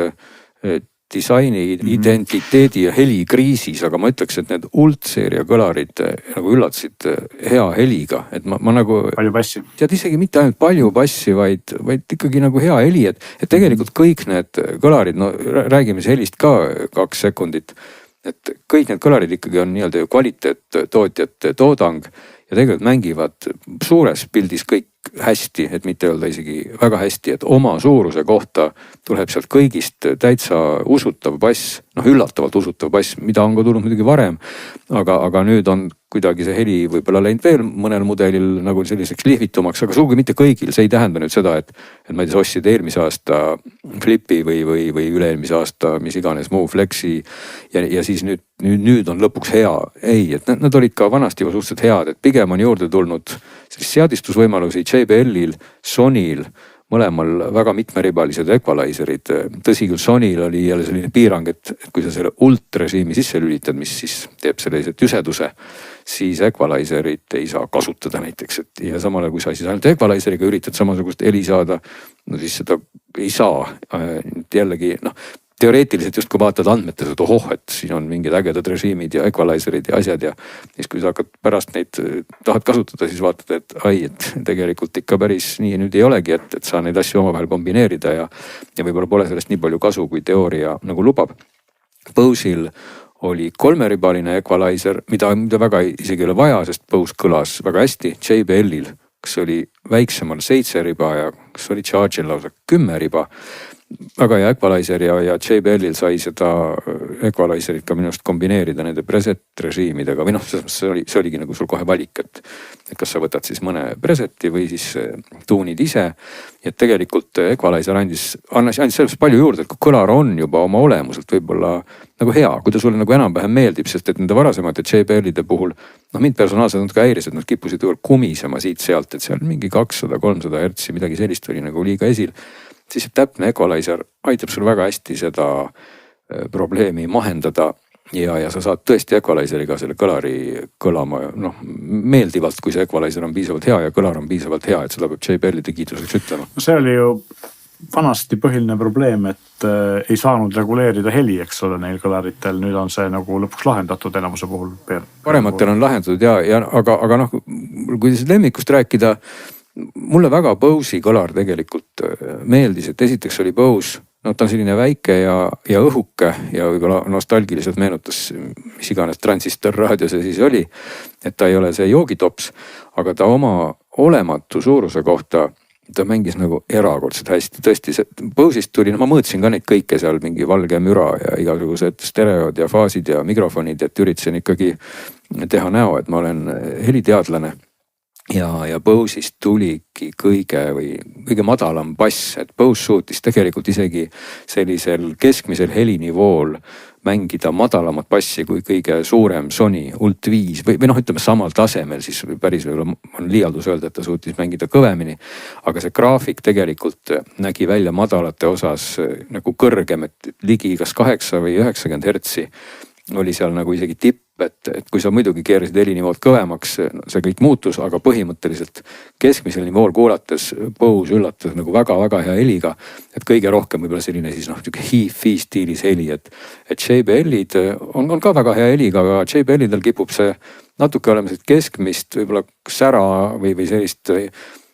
disaini, identiteedi ja helikriisis, aga ma ütleks, et need Ult-seeria kõlarid nagu üllatasid hea heliga, et ma nagu. Palju bassi. Tead isegi mitte ainult palju bassi, vaid ikkagi nagu hea heli, et tegelikult kõik need kõlarid, no räägime siis helist ka 2 sekundit, et kõik need kõlarid ikkagi on nii-öelda kvaliteet tootjate toodang ja tegelikult mängivad suures pildis kõik hästi, et mitte öelda isegi väga hästi, et oma suuruse kohta tuleb sealt kõigist täitsa usutav bass, üllatavalt usutav bass, mida on ka tulnud muidugi varem, aga nüüd on kuidagi see heli võib-olla läinud veel mõnel mudelil nagu selliseks lihvitumaks, aga sugugi mitte kõigil, see ei tähenda nüüd seda, et ma ei tea, sa ostsid eelmise aasta Flipi või üle-eelmise aasta mis iganes muu Flexi ja siis nüüd on lõpuks hea. Ei, et nad olid ka vanasti juba suhteliselt head, et pigem on juurde tulnud sellist seadistusvõimalusi JBL-il, Sonyl, mõlemal väga mitmeribalised equalizer'id. Tõsi küll, Sonyl oli jälle selline piirang, et kui sa selle Ult-režiimi sisse lülitad, mis siis teeb sellise tüseduse, siis equalizer'id ei saa kasutada näiteks. Ja samale, kui sa siis ainult equalizer'iga üritad samasugust heli saada, no siis seda ei saa. Jällegi, teoreetiliselt just kui vaatad andmetes, et et siin on mingid ägedad režiimid ja equalizer'id ja asjad ja siis kui sa hakkad pärast neid tahad kasutada, siis vaatad, et et tegelikult ikka päris nii nüüd ei olegi, et sa neid asju omavahel kombineerida ja võib-olla pole sellest nii palju kasu, kui teooria nagu lubab. Bose'il oli 3-ribaline equalizer, mida väga isegi ei ole vaja, sest Bose kõlas väga hästi. JBL-il, kas oli väiksemal 7 riba ja kas oli Charge'il lausa 10 riba. Väga hea equalizer ja JBL-il sai seda equalizerit ka minu arust kombineerida nende preset režiimidega või see oligi nagu sul kohe valik, et kas sa võtad siis mõne preseti või siis tuunid ise. Ja tegelikult equalizer andis sellest palju juurde, et kui kõlar on juba oma olemuselt võib-olla nagu hea, kui ta sulle nagu enam-vähem meeldib, sest et nende varasemate JBL-ide puhul mind personaalselt on ka häiris, et nad kippusid kumisema siit-sealt, et seal mingi 200-300 hertsi midagi sellist oli nagu liiga esil. Siis täpne equalizer aitab sul väga hästi seda probleemi mahendada ja sa saad tõesti equalizeriga selle kõlari kõlama meeldivalt, kui see equalizer on piisavalt hea ja kõlar on piisavalt hea, et seda peab JBL-ide kiituseks ütlema. See oli ju vanasti põhiline probleem, et ei saanud reguleerida heli, eks ole, neil kõlaritel. Nüüd on see nagu lõpuks lahendatud enamuse puhul. Parematel on lahendatud aga kui lemmikust rääkida, mulle väga Bose'i kõlar tegelikult meeldis, et esiteks oli Bose, ta on selline väike ja õhuke ja võib-olla nostalgiliselt meenutas, mis iganes transistorraadio see siis oli, et ta ei ole see joogitops, aga ta oma olematu suuruse kohta, ta mängis nagu erakordselt hästi. Tõesti, Bose'ist tuli, ma mõõtsin ka neid kõike seal, mingi valge müra ja igasugused stereod ja faasid ja mikrofonid, et üritasin ikkagi teha näo, et ma olen heliteadlane. Ja Bose'ist tuligi kõige madalam bass, et Bose suutis tegelikult isegi sellisel keskmisel helinivool mängida madalamat bassi kui kõige suurem Sony Ult 5 või ütleme samal tasemel, siis päris võib-olla on liialdus öelda, et ta suutis mängida kõvemini. Aga see graafik tegelikult nägi välja madalate osas nagu kõrgem, et ligi kas 8 või 90 hertsi oli seal nagu isegi tipp, et kui sa muidugi keerasid helinivood kõvemaks, see kõik muutus, aga põhimõtteliselt keskmisel nivool kuulates Bose üllatas nagu väga-väga hea heliga, et kõige rohkem võib-olla selline siis hi-fi stiilis heli, et JBL-id on ka väga hea heliga, aga JBL-idel kipub see natuke olema keskmist võib-olla sära või sellist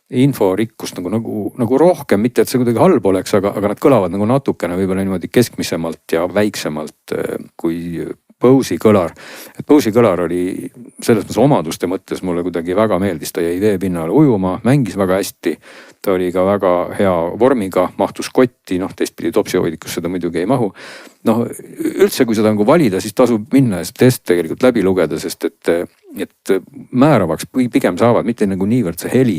inforikkust nagu rohkem, mitte et see kuidagi halb oleks, aga nad kõlavad nagu natukene võib-olla niimoodi keskmisemalt ja väiksemalt kui Bose'i kõlar. et Bose'i kõlar oli selles mõttes omaduste mõttes mulle kuidagi väga meeldis, ta jäi vee pinnale ujuma, mängis väga hästi. ta oli ka väga hea vormiga, mahtus kotti, noh teistpidi topsihoidikusse ta muidugi ei mahu. noh üldse, kui seda nagu valida, siis tasub minna ja see test tegelikult läbi lugeda, sest et määravaks pigem saavad mitte nagu niivõrd see heli,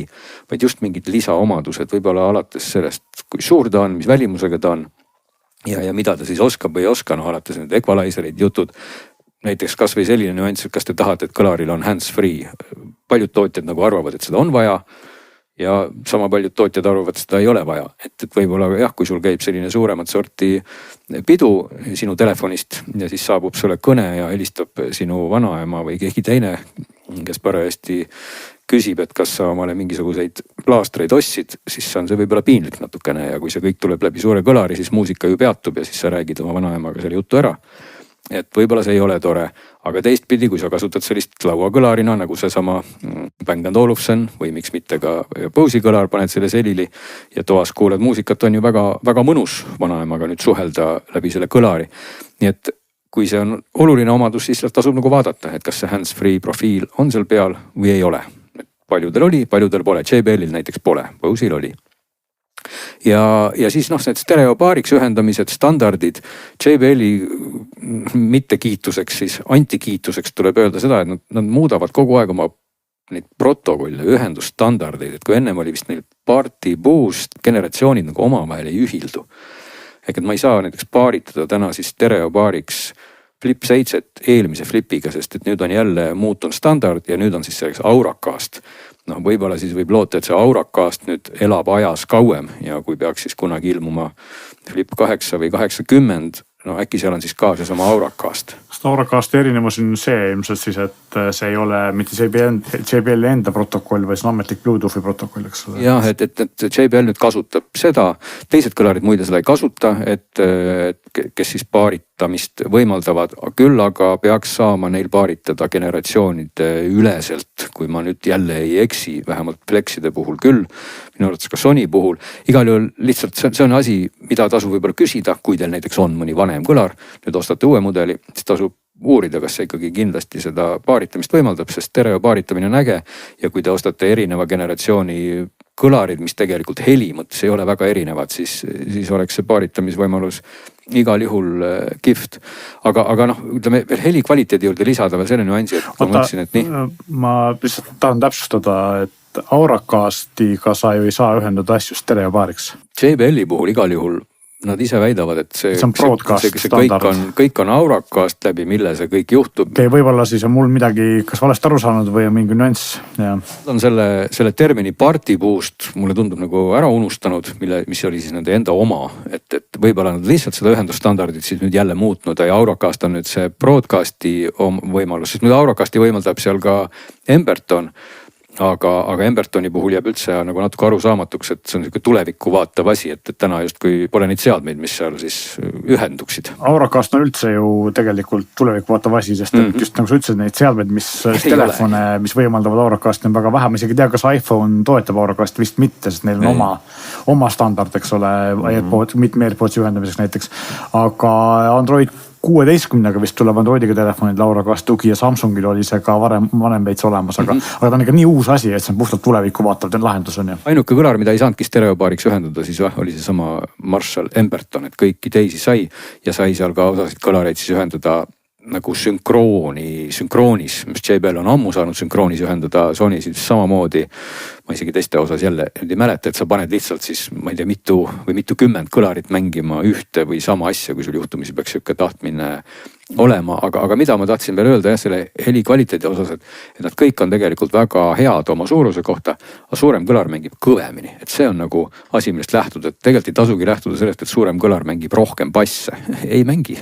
vaid just mingid lisaomadused, võib-olla alates sellest, kui suur ta on, mis välimusega ta on ja mida ta siis oskab või ei oska, noh alates need equalizer'id, jutud. näiteks kasvõi selline nüanss, et kas te tahate, et kõlaril on hands-free. paljud tootjad nagu arvavad, et seda on vaja ja sama paljud tootjad arvavad, et seda ei ole vaja. et võib-olla jah, kui sul käib selline suuremat sorti pidu sinu telefonist ja siis saabub sulle kõne ja helistab sinu vanaema või keegi teine, kes parajasti küsib, et kas sa omale mingisuguseid plaastreid ostsid, siis on see võib-olla piinlik natukene ja kui see kõik tuleb läbi suure kõlari, siis muusika ju peatub ja siis sa räägid oma vanaemaga selle jutu ära. et võib-olla see ei ole tore, aga teistpidi, kui sa kasutad sellist lauakõlarina nagu seesama Bang & Olufsen või miks mitte ka Bose'i kõlar, paned selle selili ja toas kuuled muusikat, on ju väga mõnus vanaemaga nüüd suhelda läbi selle kõlari. nii et kui see on oluline omadus, siis tasub nagu vaadata, et kas see hands-free profiil on seal peal või ei ole. paljudel oli, paljudel pole, JBL-il näiteks pole, Bose'il oli. ja siis noh, need stereopaariks ühendamised, standardid, JBL-i mitte kiituseks, siis antikiituseks tuleb öelda seda, et nad muudavad kogu aeg oma neid protokolle, ühendusstandardeid, et kui ennem oli vist neil party boost, generatsioonid nagu omavahel ei ühildu. ehk et ma ei saa näiteks paaritada täna siis stereopaariks Flip 7 eelmise Flipiga, sest et nüüd on jälle muutunud standard ja nüüd on siis selleks Auracast. noh, võib-olla siis võib loota, et see Auracast nüüd elab ajas kauem ja kui peaks siis kunagi ilmuma Flip 8 või 80, no äkki seal on siis ka seesama Auracast. Auracasti erinevus on see ilmselt siis, et see ei ole mitte JBL enda protokoll, vaid see on ametlik Bluetoothi protokoll, eks ole. jah, et JBL nüüd kasutab seda, teised kõlarid muide seda ei kasuta, et kes siis paaritamist võimaldavad, küll aga peaks saama neil paaritada generatsioonide üleselt, kui ma nüüd jälle ei eksi, vähemalt Plexide puhul küll, minu arvates ka Sony puhul. igal juhul lihtsalt see on asi, mida tasub võib-olla küsida, kui teil näiteks on mõni vanem kõlar, nüüd ostate uue mudeli, siis tasub uurida, kas see ikkagi kindlasti seda paaritamist võimaldab, sest stereo paaritamine on äge. ja kui te ostate erineva generatsiooni kõlarid, mis tegelikult heli mõttes ei ole väga erinevad, siis oleks see paaritamisvõimalus igal juhul kihvt. aga noh, ütleme veel heli kvaliteedi juurde lisada veel selle nüansi, et ma mõtlesin, et nii. ma lihtsalt tahan täpsustada, et Auracastiga sa ju ei saa ühendada asju stereopaariks. JBL-i puhul igal juhul nad ise väidavad, et see kõik on Auracast läbi, mille see kõik juhtub. okei, võib-olla siis on mul midagi kas valesti aru saanud või on mingi nüanss. on selle termini party boost mulle tundub nagu ära unustanud, mis oli siis nende enda oma, et võib-olla nad lihtsalt seda ühendusstandardit siis nüüd jälle muutnud ja Auracast on nüüd see broadcast'i võimalus, sest nüüd Auracasti võimaldab seal ka Emberton. Aga Embertoni puhul jääb üldse nagu natuke arusaamatuks, et see on niisugune tulevikku vaatav asi, et täna justkui pole neid seadmeid, mis seal siis ühenduksid. Auracast on üldse ju tegelikult tulevikku vaatav asi, sest et just nagu sa ütlesid, neid seadmeid, mis telefone, mis võimaldavad Auracasti on väga vähe, ma isegi ei tea, kas iPhone toetab Auracasti, vist mitte, sest neil on oma standard, eks ole, mitme AirPodsi ühendamiseks näiteks, aga Android 16-ga vist tuleb Androidiga telefonid Auracast tugi ja Samsungil oli see ka vanem veits olemas, aga ta on ikka nii uus asi, et see on puhtalt tulevikku vaatav lahendus on ju. ainuke kõlar, mida ei saanudki stereopaariks ühendada, siis oli seesama Marshall Emberton, et kõiki teisi sai ja sai seal ka osasid kõlareid siis ühendada nagu sünkroonis, mis JBL on ammu saanud sünkroonis ühendada, Sony siis samamoodi. Ma isegi teiste osas jälle ei mäleta, et sa paned lihtsalt siis, ma ei tea, mitukümmend kõlarit mängima ühte või sama asja, kui sul juhtumisi peaks sihuke tahtmine olema, aga mida ma tahtsin veel öelda jah, selle heli kvaliteedi osas, et nad kõik on tegelikult väga head oma suuruse kohta, aga suurem kõlar mängib kõvemini, et see on nagu asi, millest lähtuda, et tegelikult ei tasugi lähtuda sellest, et suurem kõlar mängib rohkem basse, ei mängi.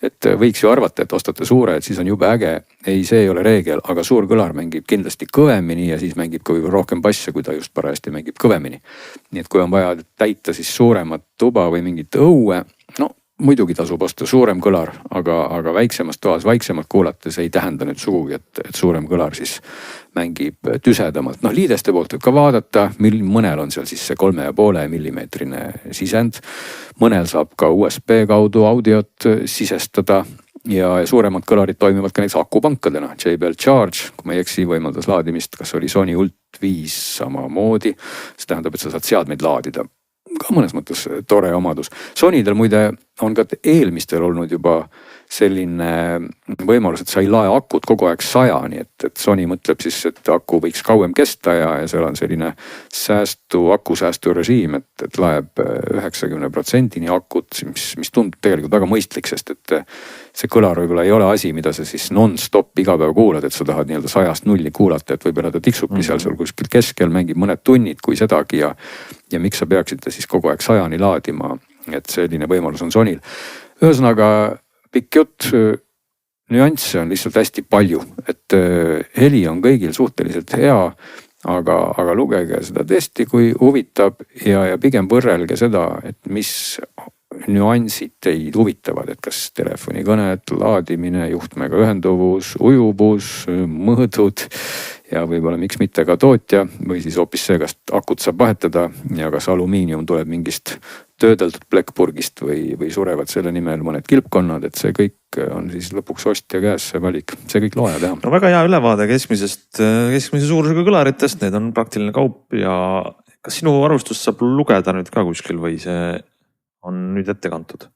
et võiks ju arvata, et ostate suure, et siis on jube äge, ei, see ei ole reegel, aga suur kõlar mängib kindlasti kõvemini ja siis mängib ka võib-olla rohkem basse, kui ta just parajasti mängib kõvemini. nii et kui on vaja täita siis suuremat tuba või mingit õue, no muidugi tasub osta suurem kõlar, aga väiksemas toas vaiksemalt kuulates ei tähenda nüüd sugugi, et suurem kõlar siis mängib tüsedamalt. noh, liideste poolt võib ka vaadata, mõnel on seal siis see 3,5 millimeetrine sisend. mõnel saab ka USB kaudu audiot sisestada. ja suuremad kõlarid toimivad ka näiteks akupankadena. JBL Charge, kui ma ei eksi, võimaldas laadimist, kas oli Sony Ult 5 samamoodi. See tähendab, et sa saad seadmeid laadida. Ka mõnes mõttes tore omadus. Sonydel muide on ka eelmistel olnud juba selline võimalus, et sa ei lae akut kogu aeg 100, nii et Sony mõtleb siis, et aku võiks kauem kesta ja seal on selline akusäästu režiim, et laeb 90% akut, mis tundub tegelikult väga mõistlik, sest et see kõlar võib-olla ei ole asi, mida sa siis non-stop iga päev kuulad, et sa tahad nii-öelda 100-0 kuulata, et võib-olla ta tiksubki seal kuskil keskel, mängib mõned tunnid, kui sedagi ja miks sa peaksid ta siis kogu aeg 100-ni laadima, et selline võimalus on Sonyl. Ühesõnaga pikk jutt, nüansse on lihtsalt hästi palju, et heli on kõigil suhteliselt hea, aga lugege seda testi, kui huvitab ja pigem võrrelge seda, et mis nüansid teid huvitavad, et kas telefonikõned, laadimine, juhtmega ühenduvus, ujuvus, mõõdud ja võib-olla miks mitte ka tootja või siis hoopis see, kas akut saab vahetada ja kas alumiinium tuleb mingist töödeldud plekpurgist või surevad selle nimel mõned kilpkonnad, et see kõik on siis lõpuks ostja käes see valik, see kõik loe teha. No väga hea ülevaade keskmise suurusega kõlaritest, need on praktiline kaup ja kas sinu arvustust saab lugeda nüüd ka kuskil või see on nüüd ette kantud?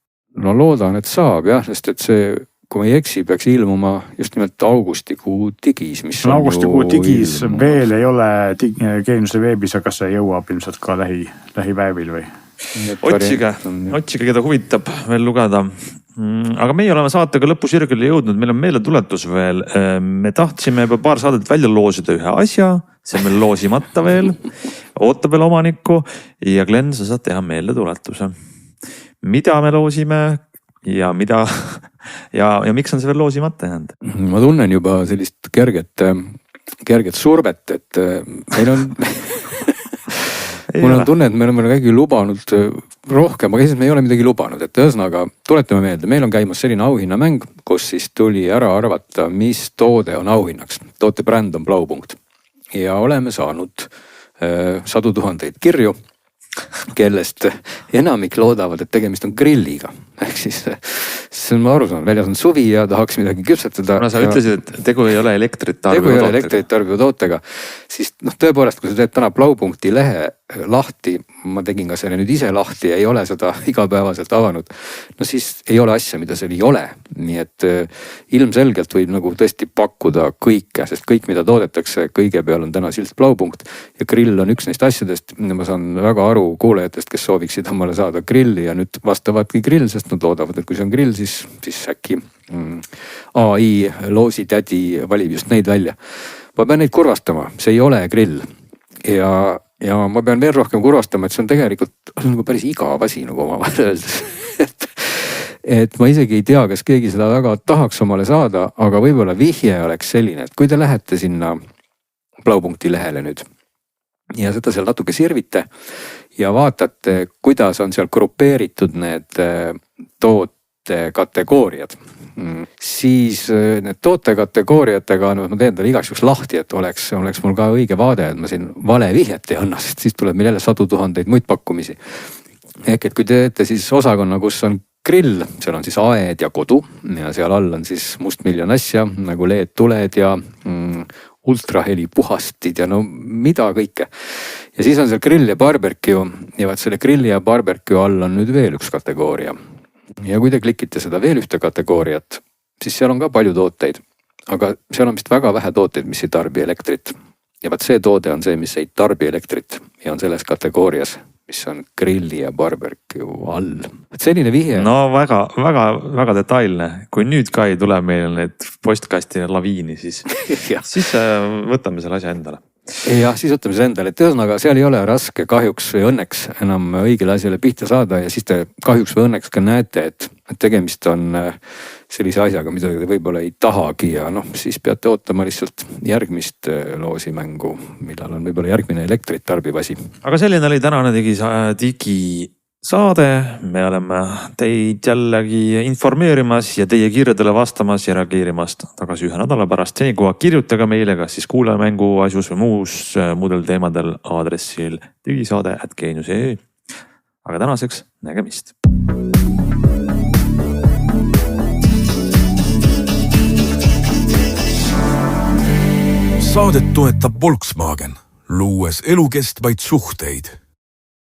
No loodan, et saab jah, sest et see, kui ma ei eksi, peaks ilmuma just nimelt augustikuu digis, mis on augustikuu digis veel ei ole Geeniuse veebis, aga see jõuab ilmselt ka lähipäevil või? Otsige, keda huvitab veel lugeda. Aga meie oleme saatega lõpusirgele jõudnud, meil on meeletuletus veel. Me tahtsime juba paar saadet välja loosida ühe asja, see on meil loosimata veel, ootab veel omanikku ja Glen, sa saad teha meeletuletuse. Mida me loosime ja miks on see veel loosimata jäänud? Ma tunnen juba sellist kerget survet, et meil on mul on tunne, et me oleme kõigi lubanud rohkem, aga siis me ei ole midagi lubanud, et ühesõnaga tuletame meelde, meil on käimas selline auhinnamäng, kus siis tuli ära arvata, mis toode on auhinnaks. Toote bränd on Blaupunkt ja oleme saanud 100 000 kirju, kellest enamik loodavad, et tegemist on grilliga. Ehk siis see on aru saanud, väljas on suvi ja tahaks midagi küpsetada. Kuna sa ütlesid, et tegu ei ole elektrit tarbiva tootega, siis tõepoolest, kui sa teed täna Blaupunkti lehe lahti, ma tegin ka selle nüüd ise lahti ja ei ole seda igapäevaselt avanud, no siis ei ole asja, mida seal ei ole. Nii et ilmselgelt võib nagu tõesti pakkuda kõike, sest kõik, mida toodetakse, kõige peal on täna silt Blaupunkt ja grill on üks neist asjadest. Ma saan väga aru kuulajatest, kes sooviksid omale saada grilli ja nüüd vastavadki grill, sest nad loodavad, et kui see on grill, siis äkki AI loositädi valib just neid välja. Ma pean neid kurvastama, see ei ole grill ja ma pean veel rohkem kurvastama, et see on tegelikult nagu päris igav asi nagu omavahel öeldes. et ma isegi ei tea, kas keegi seda väga tahaks omale saada, aga võib-olla vihje oleks selline, et kui te lähete sinna Blaupunkti lehele nüüd ja seda seal natuke sirvite ja vaatate, kuidas on seal grupeeritud need tootekategooriad, siis need tootekategooriatega, ma teen talle igaks juhuks lahti, et oleks mul ka õige vaade, et ma siin vale vihjet ei anna, sest siis tuleb meil jälle 100 000 muid pakkumisi. Ehk et kui te teete siis osakonna, kus on grill, seal on siis aed ja kodu ja seal all on siis mustmiljon asja nagu LED-tuled ja ultraheli puhastid ja no mida kõike. Ja siis on seal grill ja barbecue ja vaat selle grilli ja barbecue all on nüüd veel üks kategooria. Ja kui te klikite seda veel ühte kategooriat, siis seal on ka palju tooteid, aga seal on vist väga vähe tooteid, mis ei tarbi elektrit. Ja vaat see toode on see, mis ei tarbi elektrit ja on selles kategoorias, mis on grilli ja barbecue all. Et selline vihje. No väga detailne. Kui nüüd ka ei tule meil need postkasti laviini, siis võtame selle asja endale. Jah, siis võtame see endale, et ühesõnaga seal ei ole raske kahjuks või õnneks enam õigele asjale pihta saada ja siis te kahjuks või õnneks ka näete, et tegemist on sellise asjaga, mida te võib-olla ei tahagi ja siis peate ootama lihtsalt järgmist loosimängu, millal on võib-olla järgmine elektrit tarbiv asi. Aga selline oli tänane digisaade. Me oleme teid jällegi informeerimas ja teie kirjadele vastamas ja reageerimas tagasi 1 nädala pärast. Senikuva kirjutage meile kas siis kuulajamängu asjus või muudel teemadel aadressil digisaade@geenius.ee. Aga tänaseks nägemist. saadet toetab Volkswagen, luues elukestvaid suhteid